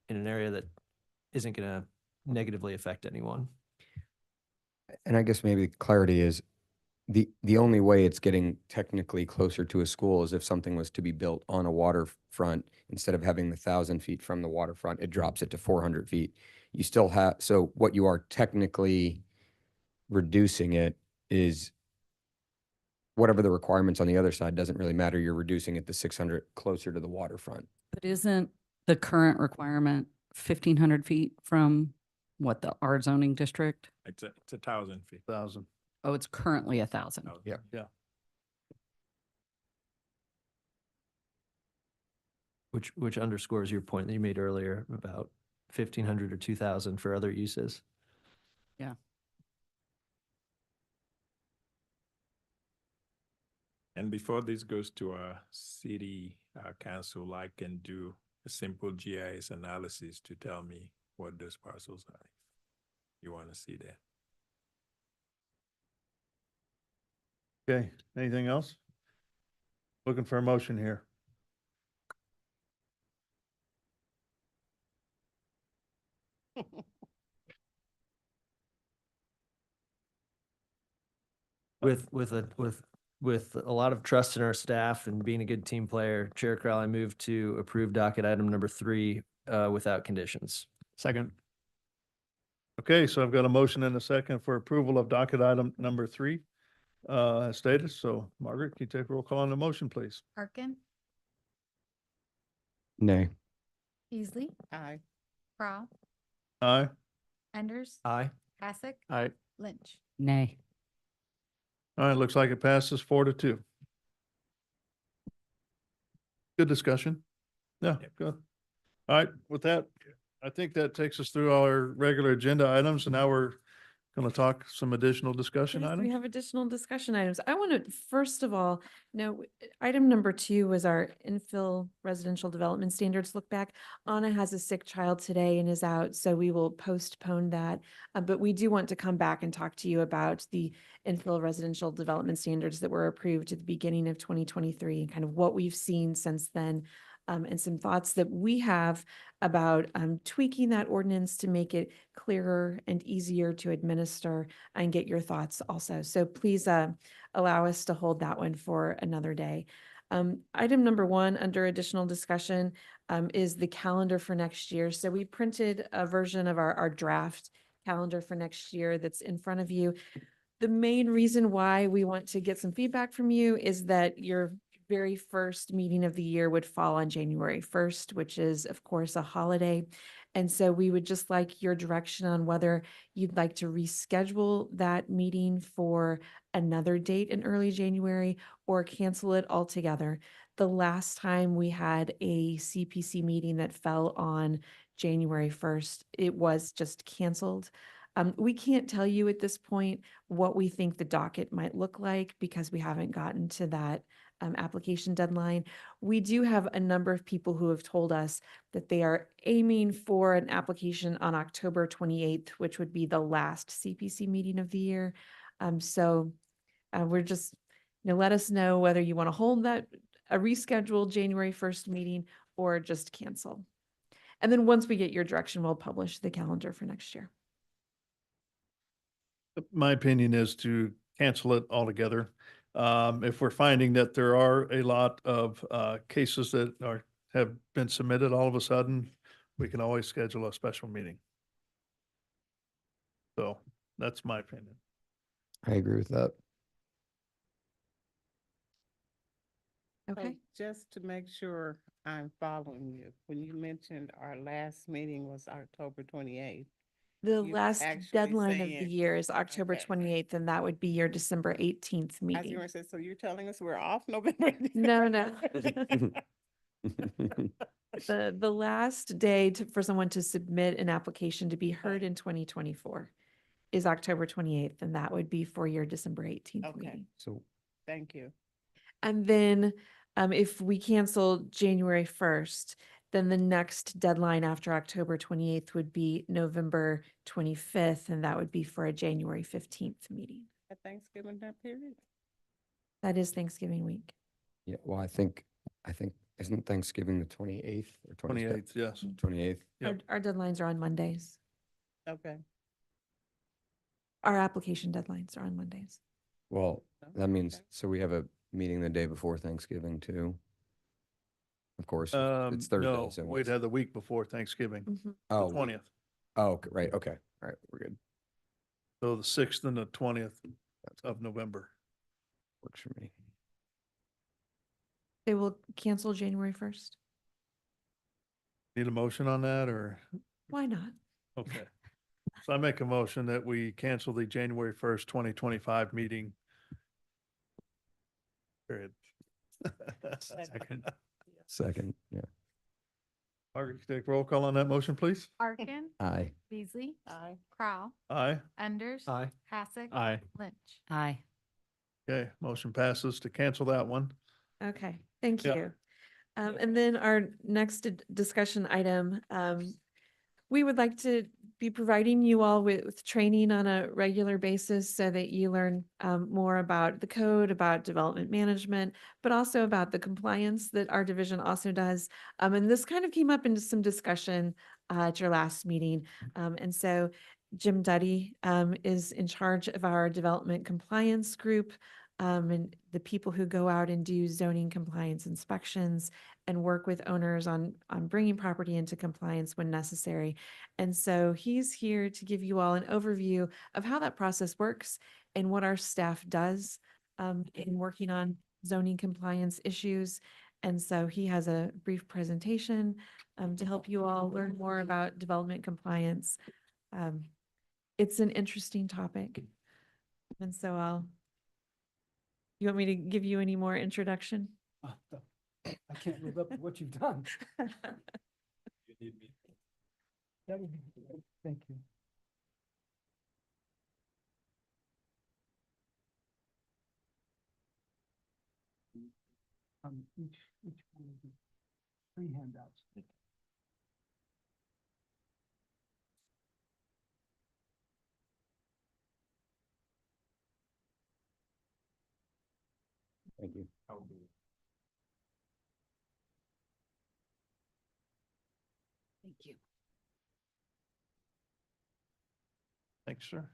in an area that isn't going to negatively affect anyone. and I guess maybe clarity is the only way it's getting technically closer to a school is if something was to be built on a waterfront. Instead of having the 1,000 feet from the waterfront, it drops it to 400 feet. You still have, so what you are technically reducing it is whatever the requirements on the other side doesn't really matter. You're reducing it to 600 closer to the waterfront. But isn't the current requirement 1,500 feet from the R zoning district? It's 1,000 feet. 1,000. Oh, it's currently 1,000. Yeah. Yeah. Which underscores your point that you made earlier about 1,500 or 2,000 for other uses. Yeah. And before this goes to our city council, I can do a simple GIS analysis to tell me what those parcels are. You want to see that? Okay, anything else? Looking for a motion here. With a lot of trust in our staff and being a good team player, Chair Crowell, I move to approve docket item number 3 without conditions. Second. Okay, so I've got a motion and a second for approval of docket item number 3, as stated. So Margaret, can you take a roll call on the motion, please? Arkin, Nay. Beasley, Aye. Crowell, Aye. Enders, Aye. Hasek, Aye. Lynch. Nay. All right, looks like it passes 4-2. Good discussion. Yeah, good. All right, with that, I think that takes us through our regular agenda items, and now we're going to talk some additional discussion Yes, we items. have additional discussion items. I want to, first of all, item number 2 was our infill residential development standards look back. Anna has a sick child today and is out, so we will postpone that. But we do want to come back and talk to you about the infill residential development standards that were approved at the beginning of 2023 and kind of what we've seen since then. And some thoughts that we have about tweaking that ordinance to make it clearer and easier to administer, and get your thoughts also. So please allow us to hold that one for another day. Item number 1 under additional discussion is the calendar for next year. So we printed a version of our draft calendar for next year that's in front of you. The main reason why we want to get some feedback from you is that your very first meeting of the year would fall on January 1st, which is of course a holiday. And so we would just like your direction on whether you'd like to reschedule that meeting for another date in early January or cancel it altogether. The last time we had a CPC meeting that fell on January 1st, it was just canceled. We can't tell you at this point what we think the docket might look like because we haven't gotten to that application deadline. We do have a number of people who have told us that they are aiming for an application on October 28th, which would be the last CPC meeting of the year. So we're just, let us know whether you want to hold a rescheduled January 1st meeting or just cancel. And then once we get your direction, we'll publish the calendar for next year. My opinion is to cancel it altogether. If we're finding that there are a lot of cases that have been submitted all of a sudden, we can always schedule a special meeting. So that's my opinion. I agree with that. Okay. So just to make sure I'm following you, when you mentioned our last meeting was October 28th, The You're last actually deadline of the saying- year is October Okay. 28th, and that would be your December 18th I was meeting. going to say, so you're telling us we're off November? No, no. The last day for someone to submit an application to be heard in 2024 is October 28th, and that would be for your December 18th Okay. meeting. So Thank you. And then if we cancel January 1st, then the next deadline after October 28th would be November 25th, and that would be for a January 15th meeting. At Thanksgiving that period? That is Thanksgiving week. yeah, well, I think isn't Thanksgiving the 28th or 28th, yes. 28th? Yep. Our deadlines are on Mondays. Okay. Our application deadlines are on Mondays. Well, that means, Okay. so we have a meeting the day before Thanksgiving too. Of course, it's Thursday. No, so we'd it's- have the week before Thanksgiving, Mhm. Oh, the 20th. oh, okay, right, okay, all right, we're good. So the 6th and the 20th of November. Works for me. They will cancel January 1st. Need a motion on that or? Why not? Okay. So I make a motion that we cancel the January 1st, 2025 meeting. Period. Second, yeah. Margaret, can you take roll call on that motion, please? Arkin, Aye. Beasley, Aye. Crowell, Aye. Enders, Aye. Hasek, Aye. Lynch. Aye. Okay, motion passes to cancel that one. Okay, thank Yeah. you. And then our next discussion item, we would like to be providing you all with training on a regular basis so that you learn more about the code, about development management, but also about the compliance that our division also does. And this kind of came up into some discussion at your last meeting. And so Jim Duddy is in charge of our development compliance group, and the people who go out and do zoning compliance inspections and work with owners on bringing property into compliance when necessary. And so he's here to give you all an overview of how that process works and what our staff does in working on zoning compliance issues. And so he has a brief presentation to help you all learn more about development compliance. It's an interesting topic. And so you want me to give you any more introduction? I can't live up to what you've done. That would be great. Thank you. Each one of the 3 handouts. Thank you. Thank you. Thanks, sir.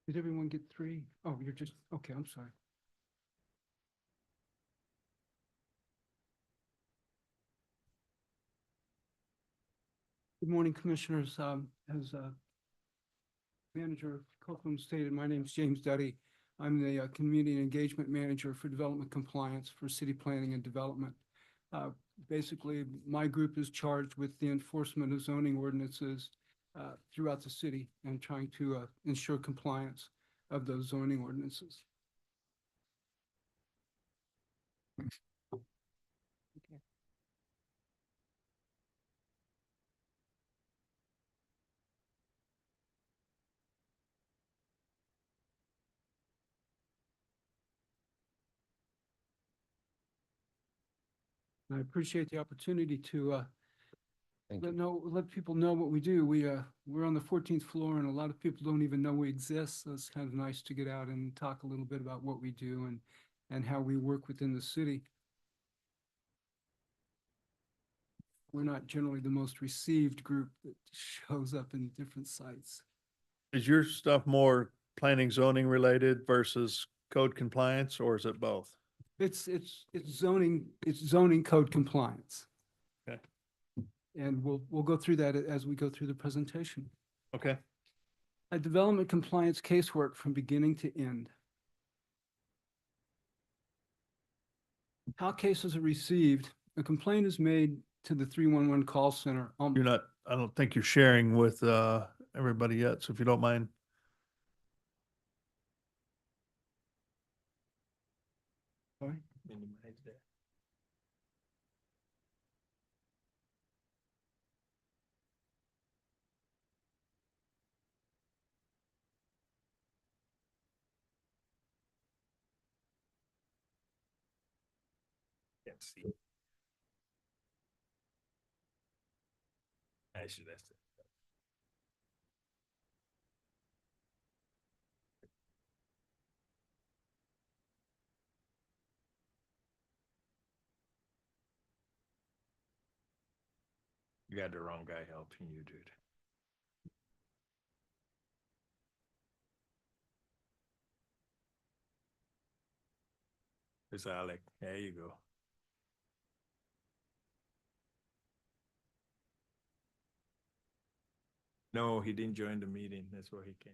Did everyone get 3? Oh, you're just, okay, I'm sorry. Good morning, Commissioners. As Manager Copeland stated, my name is James Duddy. I'm the Community Engagement Manager for Development Compliance for City Planning and Development. Basically, my group is charged with the enforcement of zoning ordinances throughout the city and trying to ensure compliance of those zoning ordinances. I appreciate the opportunity to Thank you. let people know what we do. We're on the 14th floor, and a lot of people don't even know we exist. So it's kind of nice to get out and talk a little bit about what we do and how we work within the city. We're not generally the most received group that shows up in different sites. Is your stuff more planning zoning related versus code compliance, or is it both? It's zoning code compliance. Okay. And we'll go through that as we go through the presentation. Okay. A development compliance casework from beginning to end. How cases are received. A complaint is made to the 311 call center. I don't think you're sharing with everybody yet, so if you don't mind. Sorry? Can't see. I should have said. You got the wrong guy helping you, dude. It's Alec. There you go. No, he didn't join the meeting. That's why he came.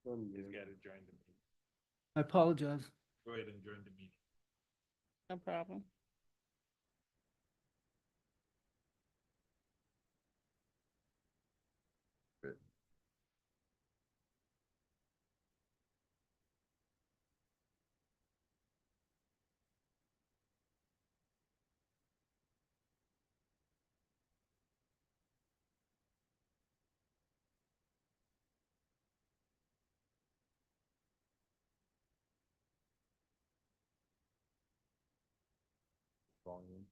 He's got to join the meeting. I apologize. Go ahead and join the meeting. No problem. volume.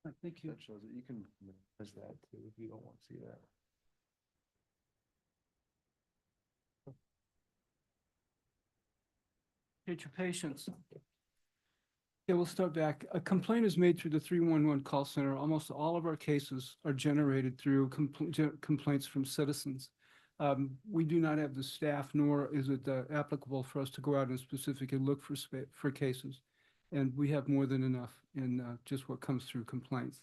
I think you, That shows it. You can minimize that too if you don't want to see that. get your patience. Okay, we'll start back. A complaint is made through the 311 call center. Almost all of our cases are generated through complaints from citizens. We do not have the staff, nor is it applicable for us to go out and specifically look for cases. And we have more than enough in just what comes through complaints.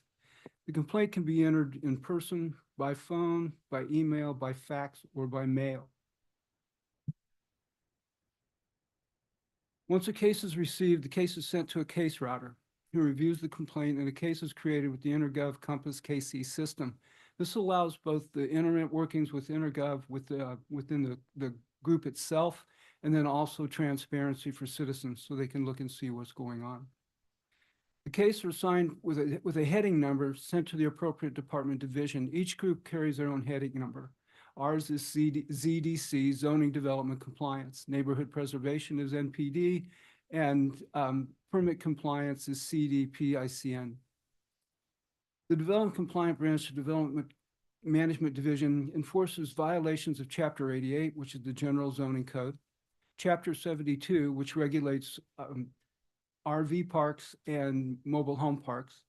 The complaint can be entered in person, by phone, by email, by fax, or by mail. Once a case is received, the case is sent to a case router who reviews the complaint, and a case is created with the InterGov Compass KC system. This allows both the internet workings with InterGov within the group itself, and then also transparency for citizens so they can look and see what's going on. The case are assigned with a heading number sent to the appropriate department division. Each group carries their own heading number. Ours is ZDC, Zoning Development Compliance. Neighborhood Preservation is NPD, and Permit Compliance is CDPICN. The Development Compliant Branch of Development Management Division enforces violations of Chapter 88, which is the General Zoning Code, Chapter 72, which regulates RV parks and mobile home parks,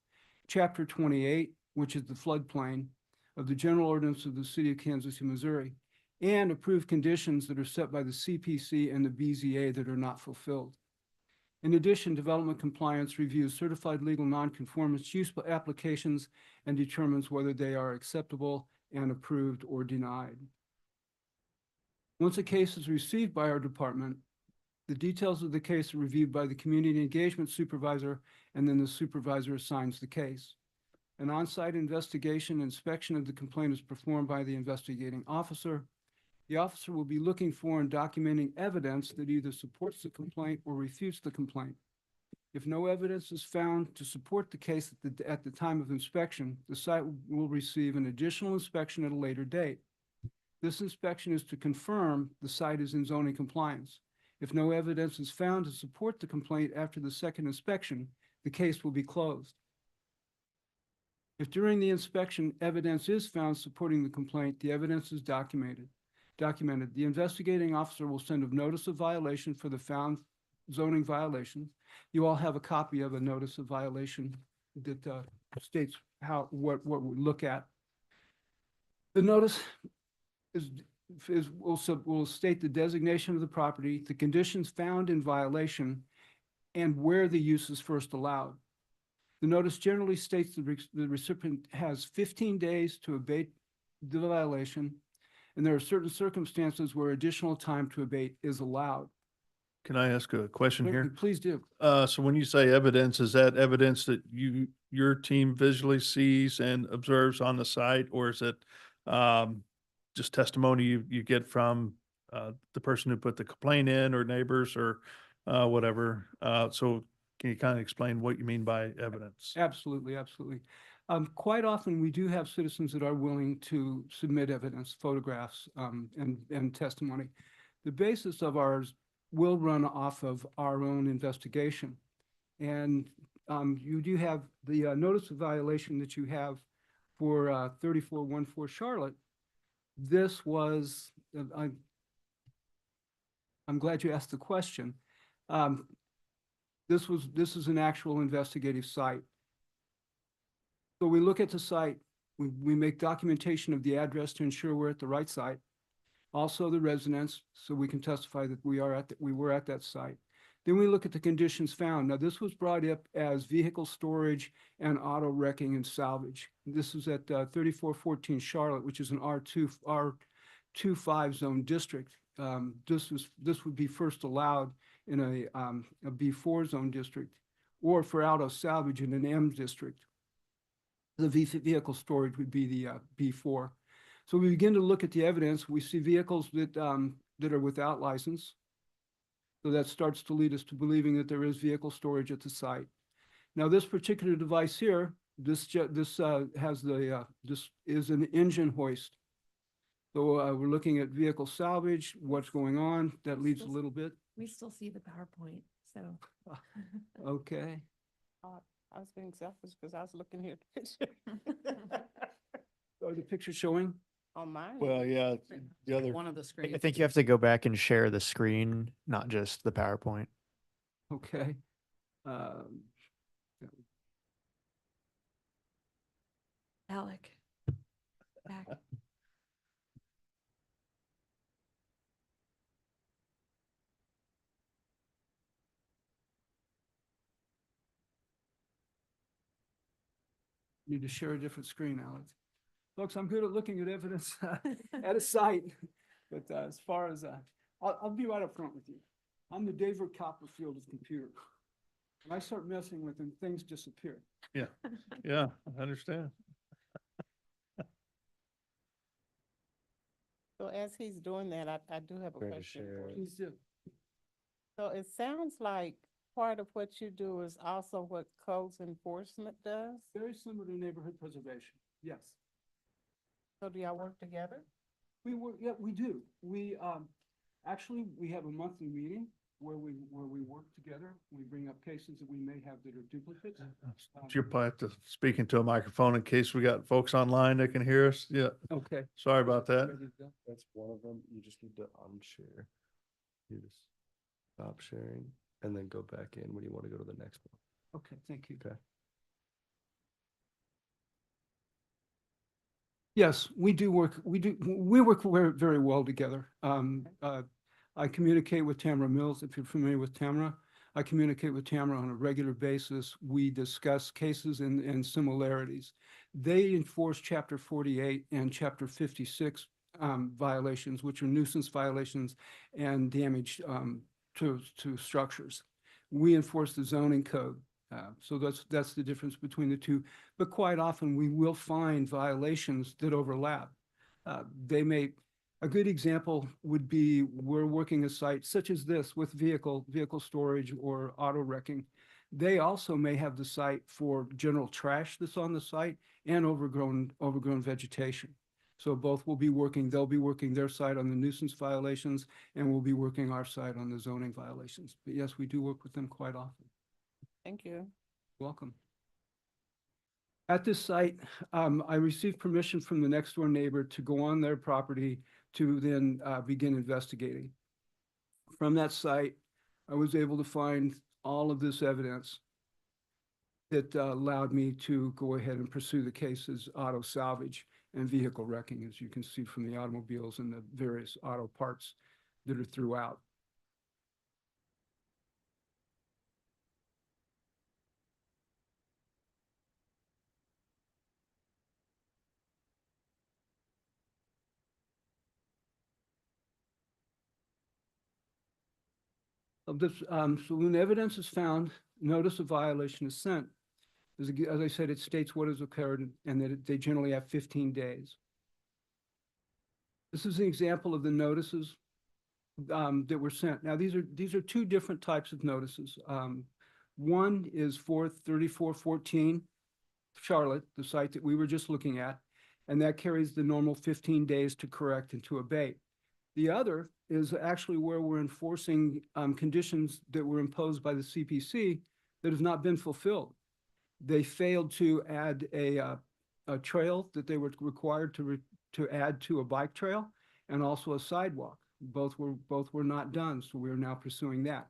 Chapter 28, which is the floodplain of the General Ordinance of the City of Kansas City, Missouri, and approved conditions that are set by the CPC and the BZA that are not fulfilled. In addition, development compliance reviews certified legal nonconformance use applications and determines whether they are acceptable and approved or denied. Once a case is received by our department, the details of the case are reviewed by the community engagement supervisor, and then the supervisor assigns the case. An on-site investigation inspection of the complaint is performed by the investigating officer. The officer will be looking for and documenting evidence that either supports the complaint or refutes the complaint. If no evidence is found to support the case at the time of inspection, the site will receive an additional inspection at a later date. This inspection is to confirm the site is in zoning compliance. If no evidence is found to support the complaint after the second inspection, the case will be closed. If during the inspection evidence is found supporting the complaint, the evidence is documented. The investigating officer will send a notice of violation for the found zoning violations. You all have a copy of a notice of violation that states what we look at. The notice will state the designation of the property, the conditions found in violation, and where the use is first allowed. The notice generally states the recipient has 15 days to abate the violation, and there are certain circumstances where additional time to abate is allowed. Can I ask a question here? Please do. So when you say evidence, is that evidence that your team visually sees and observes on the site, or is it just testimony you get from the person who put the complaint in, or neighbors, or whatever? So can you kind of explain what you mean by evidence? Absolutely, absolutely. Quite often, we do have citizens that are willing to submit evidence, photographs, and testimony. The basis of ours will run off of our own investigation. And you do have the notice of violation that you have for 3414 Charlotte. This was, I'm glad you asked the question. This is an actual investigative site. So we look at the site, we make documentation of the address to ensure we're at the right site. Also the residence, so we can testify that we were at that site. Then we look at the conditions found. Now this was brought up as vehicle storage and auto wrecking and salvage. This is at 3414 Charlotte, which is an R25 zone district. this would be first allowed in a B4 zone district, or for auto salvage in an M district. The vehicle storage would be the B4. So we begin to look at the evidence. We see vehicles that are without license. So that starts to lead us to believing that there is vehicle storage at the site. Now, this particular device here, this is an engine hoist. So we're looking at vehicle salvage, what's going on. That leaves a little bit. We still see the PowerPoint, so. Okay. I was being selfish because I was looking here at the picture. Are the pictures showing? On mine. Well, yeah, the other, One of the I screens. think you have to go back and share the screen, not just the PowerPoint. Okay. Um, Alec. Back. Need to share a different screen, Alex. Folks, I'm good at looking at evidence at a site, but as far as, I'll be right up front with you. I'm the David Copperfield of computer. When I start messing with them, things disappear. yeah, I understand. So as he's doing that, I do have a Great to question share. for you. Please do. So it sounds like part of what you do is also what codes enforcement does? Very similar to neighborhood preservation, yes. So do y'all work together? We work, yeah, we do. We, actually, we have a monthly meeting where we work together. We bring up cases that we may have that are duplicates. You're probably have to speak into a microphone in case we got folks online that can hear us. Yeah, Okay. sorry about that. Ready to go? That's one of them. You just need to unshare. You just stop sharing and then go back in when you want to go to the next one. Okay, thank you. Okay. Yes, we work very well together. I communicate with Tamara Mills, if you're familiar with Tamara. I communicate with Tamara on a regular basis. We discuss cases and similarities. They enforce Chapter 48 and Chapter 56 violations, which are nuisance violations and damage to structures. We enforce the zoning code. So that's the difference between the two. But quite often, we will find violations that overlap. A good example would be we're working a site such as this with vehicle storage or auto wrecking. They also may have the site for general trash that's on the site and overgrown vegetation. So both will be working, they'll be working their side on the nuisance violations, and we'll be working our side on the zoning violations. But yes, we do work with them quite often. Thank you. Welcome. At this site, I received permission from the next door neighbor to go on their property to then begin investigating. From that site, I was able to find all of this evidence that allowed me to go ahead and pursue the cases auto salvage and vehicle wrecking, as you can see from the automobiles and the various auto parts that are throughout. Of this, so when evidence is found, notice of violation is sent. As I said, it states what has occurred and that they generally have 15 days. This is an example of the notices that were sent. Now, these are two different types of notices. One is for 3414 Charlotte, the site that we were just looking at, and that carries the normal 15 days to correct and to abate. The other is actually where we're enforcing conditions that were imposed by the CPC that have not been fulfilled. They failed to add a trail that they were required to add to a bike trail and also a sidewalk. Both were not done, so we are now pursuing that.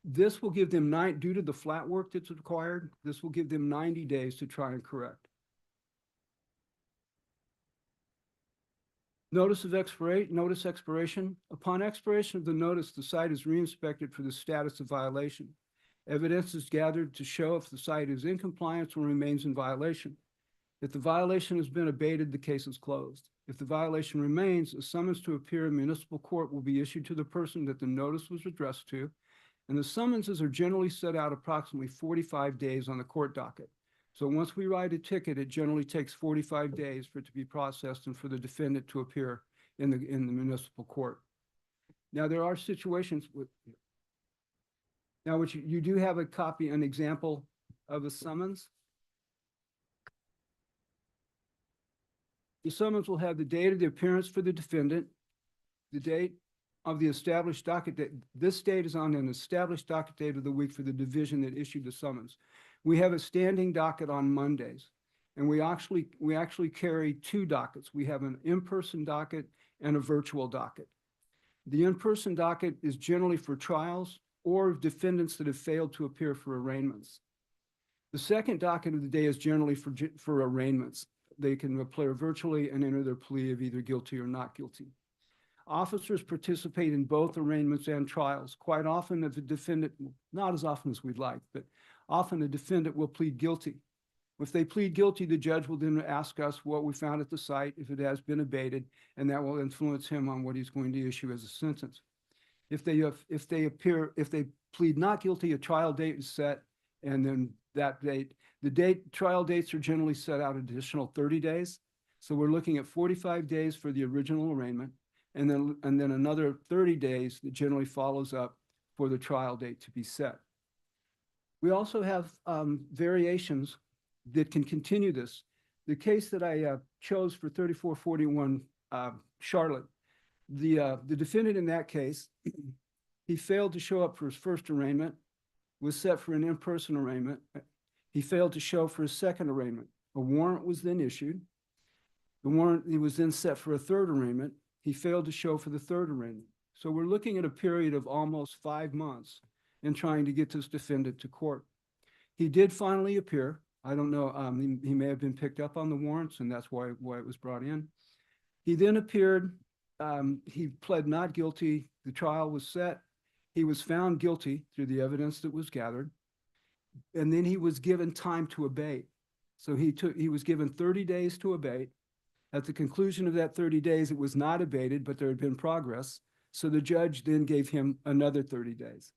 This will give them due to the flat work that's required, this will give them 90 days to try and correct. Notice expiration. Upon expiration of the notice, the site is re-inspected for the status of violation. Evidence is gathered to show if the site is in compliance or remains in violation. If the violation has been abated, the case is closed. If the violation remains, a summons to appear in municipal court will be issued to the person that the notice was addressed to, and the summonses are generally set out approximately 45 days on the court docket. So once we write a ticket, it generally takes 45 days for it to be processed and for the defendant to appear in the municipal court. Now, there are situations with, now, which you do have a copy, an example of a summons. The summons will have the date of the appearance for the defendant, the date of the established docket date. This date is on an established docket date of the week for the division that issued the summons. We have a standing docket on Mondays, and we actually carry two dockets. We have an in-person docket and a virtual docket. The in-person docket is generally for trials or defendants that have failed to appear for arraignments. The second docket of the day is generally for arraignments. They can appear virtually and enter their plea of either guilty or not guilty. Officers participate in both arraignments and trials. Quite often, if the defendant, not as often as we'd like, but often the defendant will plead guilty. If they plead guilty, the judge will then ask us what we found at the site, if it has been abated, and that will influence him on what he's going to issue as a sentence. If they plead not guilty, a trial date is set, and then that date, trial dates are generally set out an additional 30 days. So we're looking at 45 days for the original arraignment, and then another 30 days that generally follows up for the trial date to be set. We also have variations that can continue this. The case that I chose for 3441 Charlotte, the defendant in that case, he failed to show up for his first arraignment, was set for an in-person arraignment. He failed to show for his second arraignment. A warrant was then issued. The warrant, he was then set for a third arraignment. He failed to show for the third arraignment. So we're looking at a period of almost 5 months in trying to get this defendant to court. He did finally appear. I don't know, he may have been picked up on the warrants, and that's why it was brought in. He then appeared. He pled not guilty. The trial was set. He was found guilty through the evidence that was gathered. And then he was given time to abate. So he was given 30 days to abate. At the conclusion of that 30 days, it was not abated, but there had been progress. So the judge then gave him another 30 days.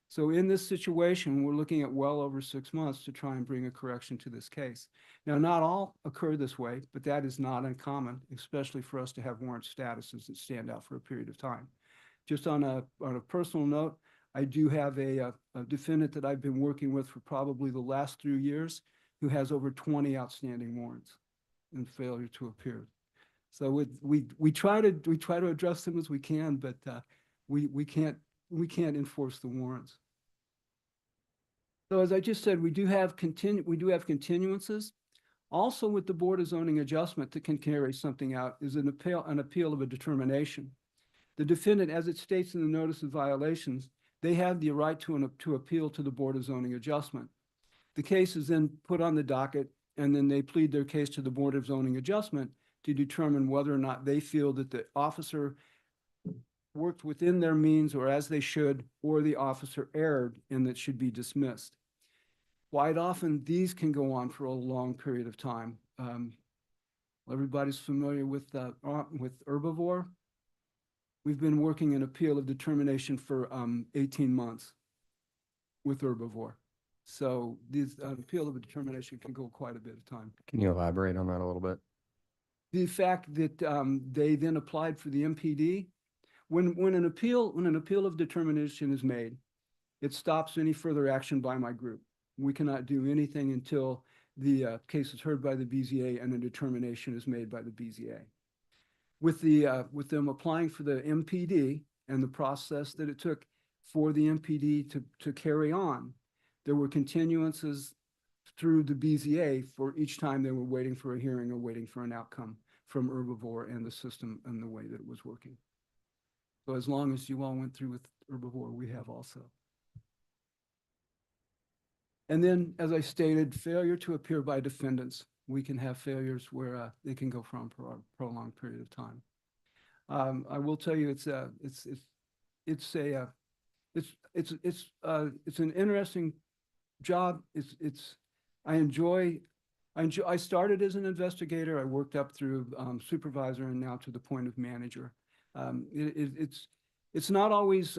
So in this situation, we're looking at well over 6 months to try and bring a correction to this case. Now, not all occur this way, but that is not uncommon, especially for us to have warrant statuses that stand out for a period of time. Just on a personal note, I do have a defendant that I've been working with for probably the last 3 years who has over 20 outstanding warrants and failure to appear. So we try to address them as we can, but we can't enforce the warrants. So as I just said, we do have continuances. Also, with the Board of Zoning Adjustment that can carry something out is an appeal of a determination. The defendant, as it states in the notice of violations, they have the right to appeal to the Board of Zoning Adjustment. The case is then put on the docket, and then they plead their case to the Board of Zoning Adjustment to determine whether or not they feel that the officer worked within their means or as they should, or the officer erred and that should be dismissed. Quite often, these can go on for a long period of time. Everybody's familiar with herbivore. We've been working an appeal of determination for 18 months with herbivore. So these appeal of a determination can go quite a bit of time. Can you elaborate on that a little bit? The fact that they then applied for the MPD, when an appeal of determination is made, it stops any further action by my group. We cannot do anything until the case is heard by the BZA and a determination is made by the BZA. With them applying for the MPD and the process that it took for the MPD to carry on, there were continuances through the BZA for each time they were waiting for a hearing or waiting for an outcome from herbivore and the system and the way that it was working. So as long as you all went through with herbivore, we have also. And then, as I stated, failure to appear by defendants. We can have failures where they can go for a prolonged period of time. I will tell you, it's an interesting job. I enjoy I started as an investigator. I worked up through supervisor and now to the point of manager. It's not always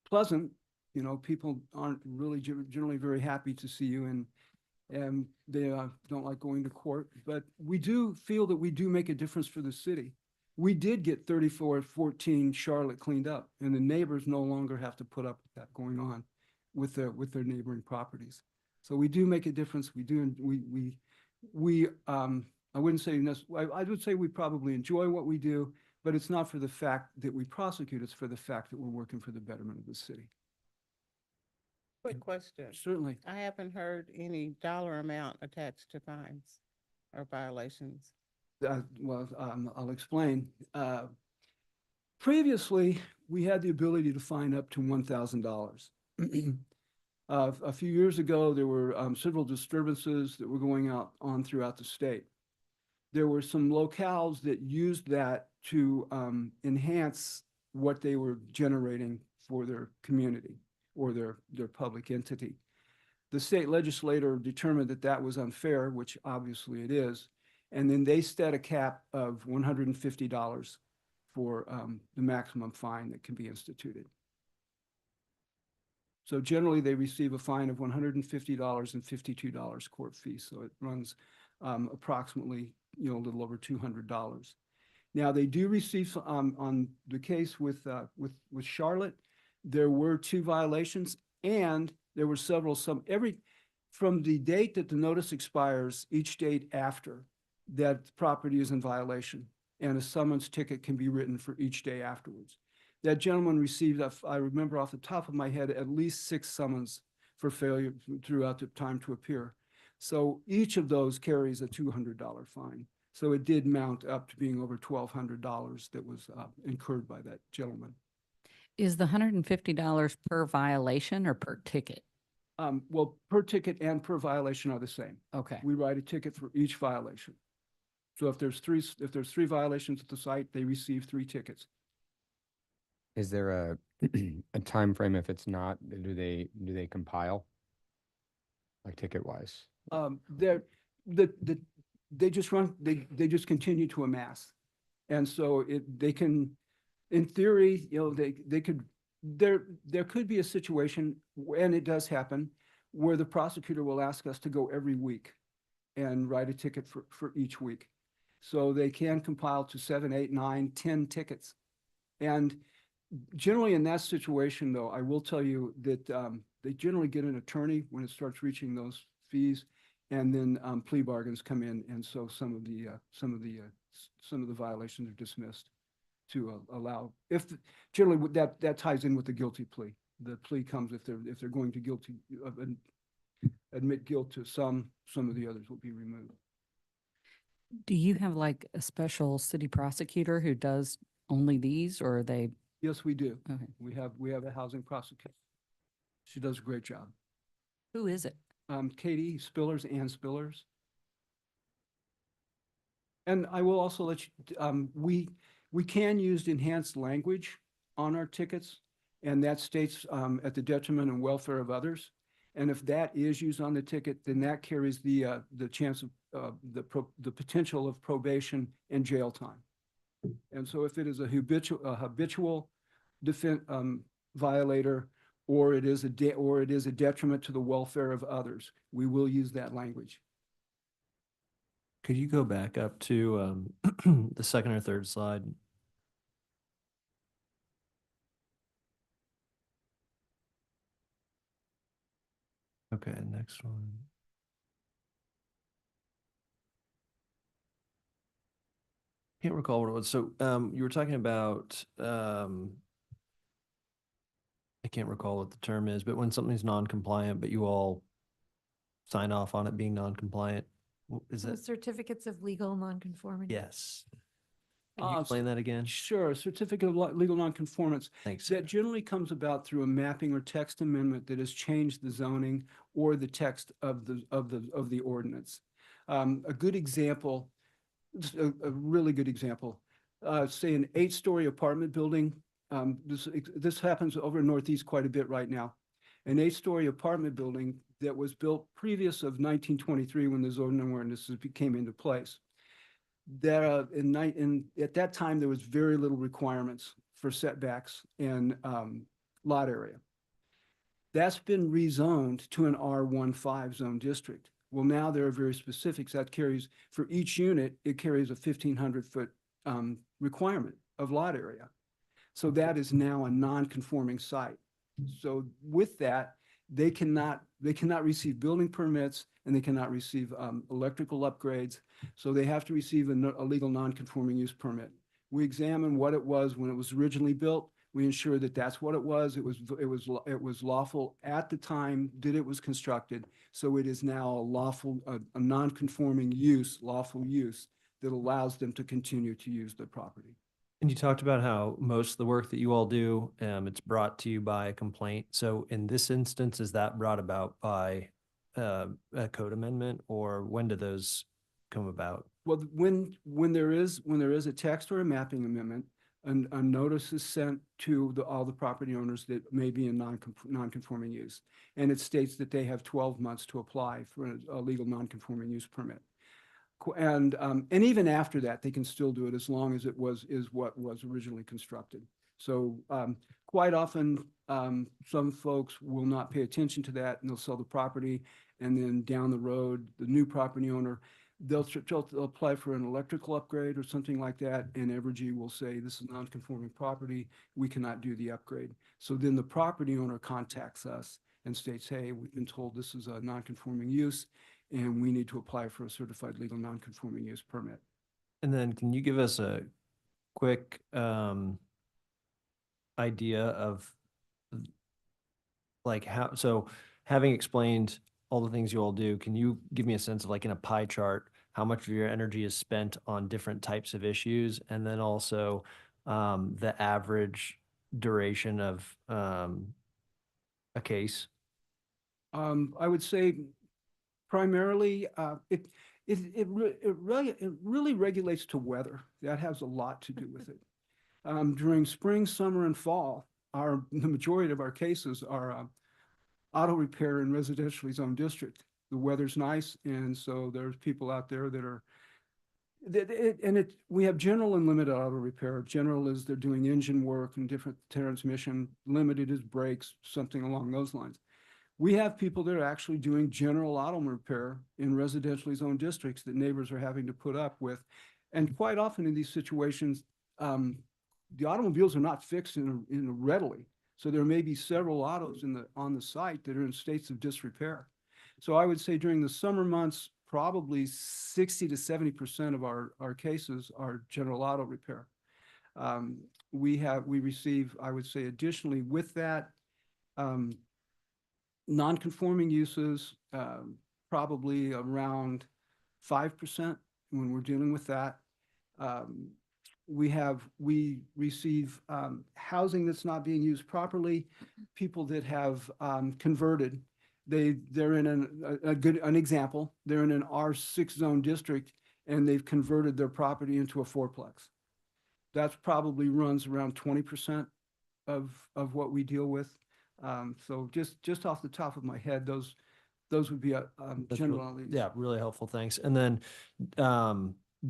pleasant. You know, people aren't really generally very happy to see you, and they don't like going to court. But we do feel that we do make a difference for the city. We did get 3414 Charlotte cleaned up, and the neighbors no longer have to put up with that going on with their neighboring properties. So we do make a difference. We do, I wouldn't say, I would say we probably enjoy what we do, but it's not for the fact that we prosecute, it's for the fact that we're working for the betterment of the city. Quick question. Certainly. I haven't heard any dollar amount attached to fines or violations. Well, I'll explain. Previously, we had the ability to fine up to $1,000. A few years ago, there were several disturbances that were going on throughout the state. There were some locales that used that to enhance what they were generating for their community or their public entity. The state legislator determined that that was unfair, which obviously it is, and then they set a cap of $150 for the maximum fine that can be instituted. So generally, they receive a fine of $150 and $52 court fee. So it runs approximately, a little over $200. Now they do receive on the case with Charlotte, there were 2 violations, and there were from the date that the notice expires, each date after, that property is in violation, and a summons ticket can be written for each day afterwards. That gentleman received, I remember off the top of my head, at least 6 summons for failure throughout the time to appear. So each of those carries a $200 fine. So it did mount up to being over $1,200 that was incurred by that gentleman. Is the $150 per violation or per ticket? Well, per ticket and per violation are the same. Okay. We write a ticket for each violation. So if there's 3 violations at the site, they receive 3 tickets. Is there a time frame if it's not, do they compile? Like ticket wise? They just continue to amass. And so they can, in theory, there could be a situation, and it does happen, where the prosecutor will ask us to go every week and write a ticket for each week. So they can compile to 7, 8, 9, 10 tickets. And generally in that situation, though, I will tell you that they generally get an attorney when it starts reaching those fees, and then plea bargains come in, and so some of the violations are dismissed to allow. Generally that ties in with the guilty plea. The plea comes if they're going to admit guilt to some of the others will be removed. Do you have like a special city prosecutor who does only these, or are they? Yes, we do. Okay. We have a housing prosecutor. She does a great job. Who is it? Katie Spillers, Ann Spillers. And I will also let you, we can use enhanced language on our tickets, and that states at the detriment and welfare of others. And if that is used on the ticket, then that carries the chance of the potential of probation and jail time. And so if it is a habitual violator, or it is a detriment to the welfare of others, we will use that language. Could you go back up to the second or third slide? Okay, next one. Can't recall what it was. So you were talking about, I can't recall what the term is, but when something's non-compliant, but you all sign off on it being non-compliant, is So that? certificates of legal nonconformity. Yes. Can you explain that again? Sure, a certificate of legal nonconformance. Thanks. That generally comes about through a mapping or text amendment that has changed the zoning or the text of the ordinance. A good example, a really good example, say an 8-story apartment building. This happens over in Northeast quite a bit right now. An 8-story apartment building that was built previous of 1923 when the zoning ordinances came into place. There at that time, there was very little requirements for setbacks and lot area. That's been rezoned to an R15 zone district. Well, now there are very specifics that carries, for each unit, it carries a 1,500-foot requirement of lot area. So that is now a non-conforming site. So with that, they cannot receive building permits and they cannot receive electrical upgrades. So they have to receive a legal non-conforming use permit. We examine what it was when it was originally built. We ensure that that's what it was. It was lawful at the time that it was constructed. So it is now a lawful, a non-conforming use, lawful use that allows them to continue to use the property. And you talked about how most of the work that you all do, it's brought to you by a complaint. So in this instance, is that brought about by a code amendment, or when do those come about? Well, when there is a text or a mapping amendment, a notice is sent to all the property owners that may be in non-conforming use. And it states that they have 12 months to apply for a legal non-conforming use permit. And even after that, they can still do it as long as is what was originally constructed. So quite often, some folks will not pay attention to that and they'll sell the property. And then down the road, the new property owner, they'll apply for an electrical upgrade or something like that. And Evergy will say, this is non-conforming property. We cannot do the upgrade. So then the property owner contacts us and states, hey, we've been told this is a non-conforming use and we need to apply for a certified legal non-conforming use permit. And then can you give us a quick idea of like how, so having explained all the things you all do, can you give me a sense of, like, in a pie chart, how much of your energy is spent on different types of issues? And then also the average duration of a case? I would say primarily, it really regulates to weather. That has a lot to do with it. During spring, summer, and fall, the majority of our cases are auto repair in residentially zoned district. The weather's nice, and so there's people out there that are, we have general and limited auto repair. General is they're doing engine work and different transmission. Limited is brakes, something along those lines. We have people that are actually doing general auto repair in residentially zoned districts that neighbors are having to put up with. And quite often in these situations, the automobiles are not fixed readily. So there may be several autos on the site that are in states of disrepair. So I would say during the summer months, probably 60 to 70% of our cases are general auto repair. We receive, I would say, additionally with that, non-conforming uses, probably around 5% when we're dealing with that. We receive housing that's not being used properly, people that have converted. They're in an example, they're in an R6 zone district and they've converted their property into a fourplex. That's probably runs around 20% of what we deal with. So just off the top of my head, those would be generalities. Yeah, really helpful. Thanks. And then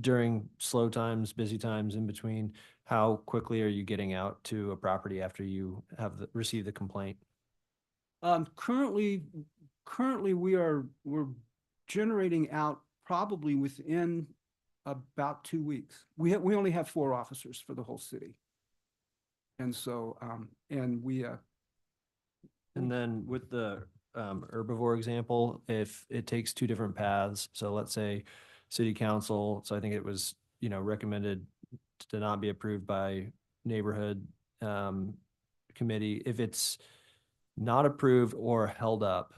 during slow times, busy times in between, how quickly are you getting out to a property after you have received the complaint? Currently we're generating out probably within about 2 weeks. We only have 4 officers for the whole city. And so, and then with the herbivore example, if it takes 2 different paths, so let's say city council, so I think it was, recommended to not be approved by neighborhood committee. If it's not approved or held up,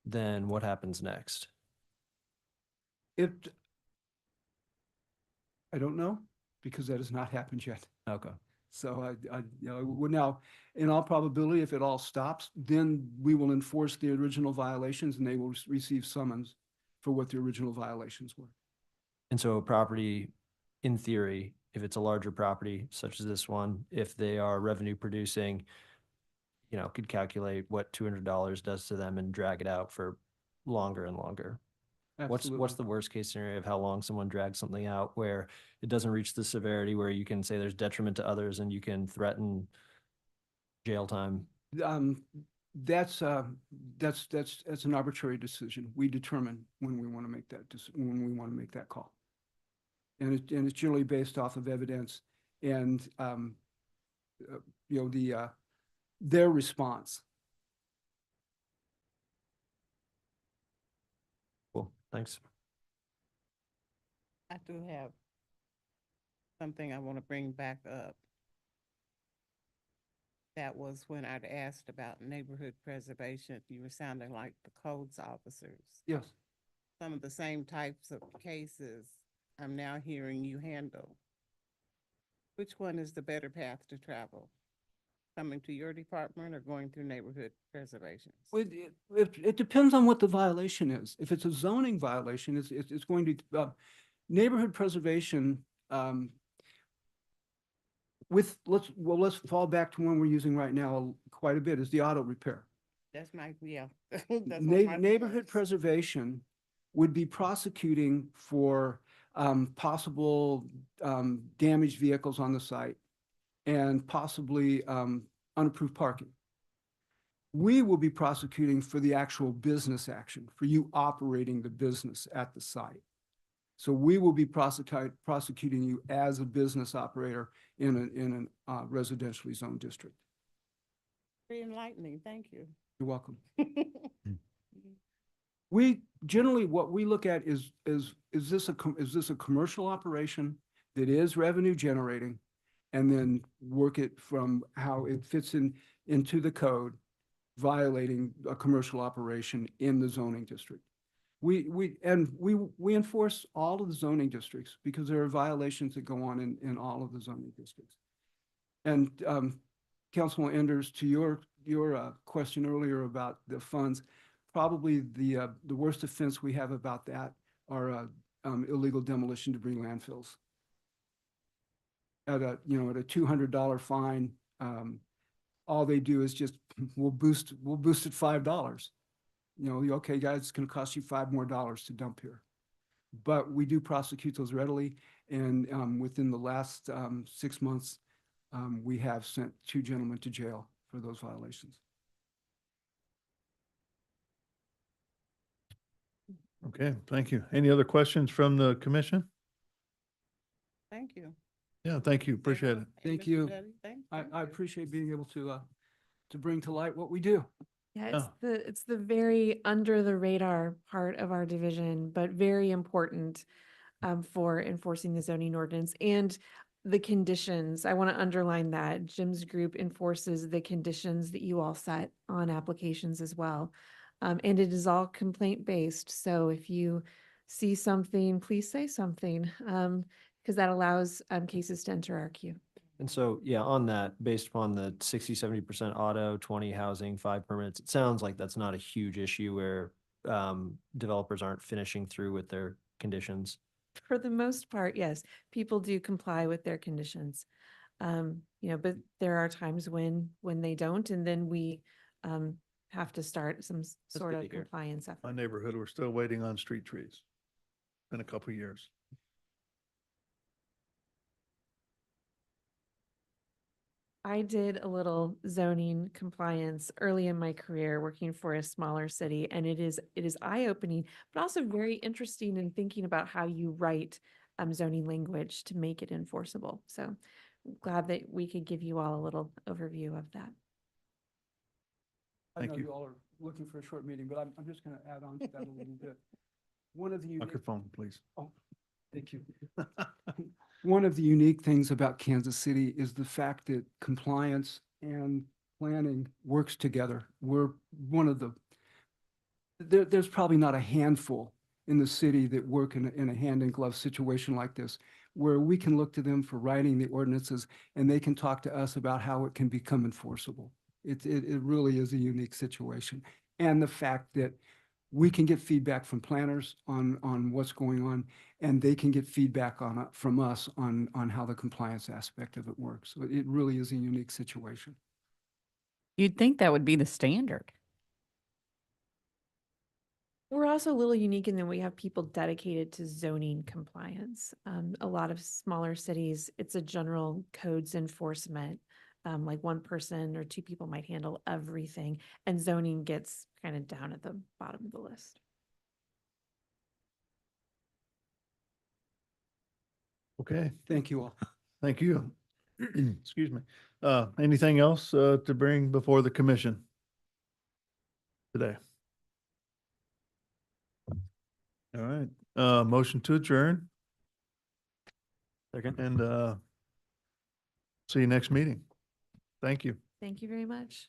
then what happens next? I don't know, because that has not happened yet. Okay. So now, in all probability, if it all stops, then we will enforce the original violations and they will receive summons for what the original violations were. And so a property, in theory, if it's a larger property such as this one, if they are revenue producing, could calculate what $200 does to them and drag it out for longer and longer. What's the Absolutely. worst case scenario of how long someone drags something out where it doesn't reach the severity where you can say there's detriment to others and you can threaten jail time? That's an arbitrary decision. We determine when we want to make when we want to make that call. And it's generally based off of evidence and, their response. Cool, thanks. I do have something I want to bring back up. That was when I'd asked about neighborhood preservation. You were sounding like the codes officers. Yes. Some of the same types of cases I'm now hearing you handle. Which one is the better path to travel? Coming to your department or going through neighborhood preservation? It depends on what the violation is. If it's a zoning violation, it's going to, neighborhood preservation, let's fall back to one we're using right now quite a bit, is the auto repair. That's my, yeah. That's one of my Neighborhood concerns. preservation would be prosecuting for possible damaged vehicles on the site and possibly unapproved parking. We will be prosecuting for the actual business action, for you operating the business at the site. So we will be prosecuting you as a business operator in a residentially zoned district. Very enlightening, thank you. You're welcome. We generally, what we look at is this a commercial operation that is revenue generating, and then work it from how it fits into the code, violating a commercial operation in the zoning district. We enforce all of the zoning districts because there are violations that go on in all of the zoning districts. And Councilman Enders, to your question earlier about the funds, probably the worst offense we have about that are illegal demolition debris landfills. At a $200 fine, all they do is just we'll boost it $5. Okay, guys, it's going to cost you $5 more to dump here. But we do prosecute those readily, and within the last 6 months, we have sent 2 gentlemen to jail for those violations. Okay, thank you. Any other questions from the commission? Thank you. Yeah, thank you. Appreciate it. Thank Mr. you. Duddy, thank I you. appreciate being able to bring to light what we do. Yeah, it's the very under the radar part of our division, but very important for enforcing the zoning ordinance and the conditions. I want to underline that Jim's group enforces the conditions that you all set on applications as well. And it is all complaint based. So if you see something, please say something, because that allows cases to enter our queue. And so, yeah, on that, based upon the 60-70% auto, 20 housing, 5 permits, it sounds like that's not a huge issue where developers aren't finishing through with their conditions. For the most part, yes, people do comply with their conditions. But there are times when they don't, and then we have to start some sort good of to hear. compliance effort. My neighborhood, we're still waiting on street trees. Been a couple of years. I did a little zoning compliance early in my career working for a smaller city, and it is eye-opening, but also very interesting in thinking about how you write zoning language to make it enforceable. So glad that we could give you all a little overview of that. I Thank know you. you all are looking for a short meeting, but I'm just going to add on to that a little bit. One of the unique, Microphone, please. oh, thank you. One of the unique things about Kansas City is the fact that compliance and planning works together. We're one of there's probably not a handful in the city that work in a hand-in-glove situation like this, where we can look to them for writing the ordinances and they can talk to us about how it can become enforceable. It really is a unique situation. And the fact that we can get feedback from planners on what's going on, and they can get feedback from us on how the compliance aspect of it works. So it really is a unique situation. You'd think that would be the standard. We're also a little unique in that we have people dedicated to zoning compliance. A lot of smaller cities, it's a general codes enforcement. Like one person or two people might handle everything, and zoning gets kind of down at the bottom of the list. Okay, Thank you all. thank you. Excuse me. Anything else to bring before the commission today? All right, motion to adjourn Second. and see you next meeting. Thank you. Thank you very much.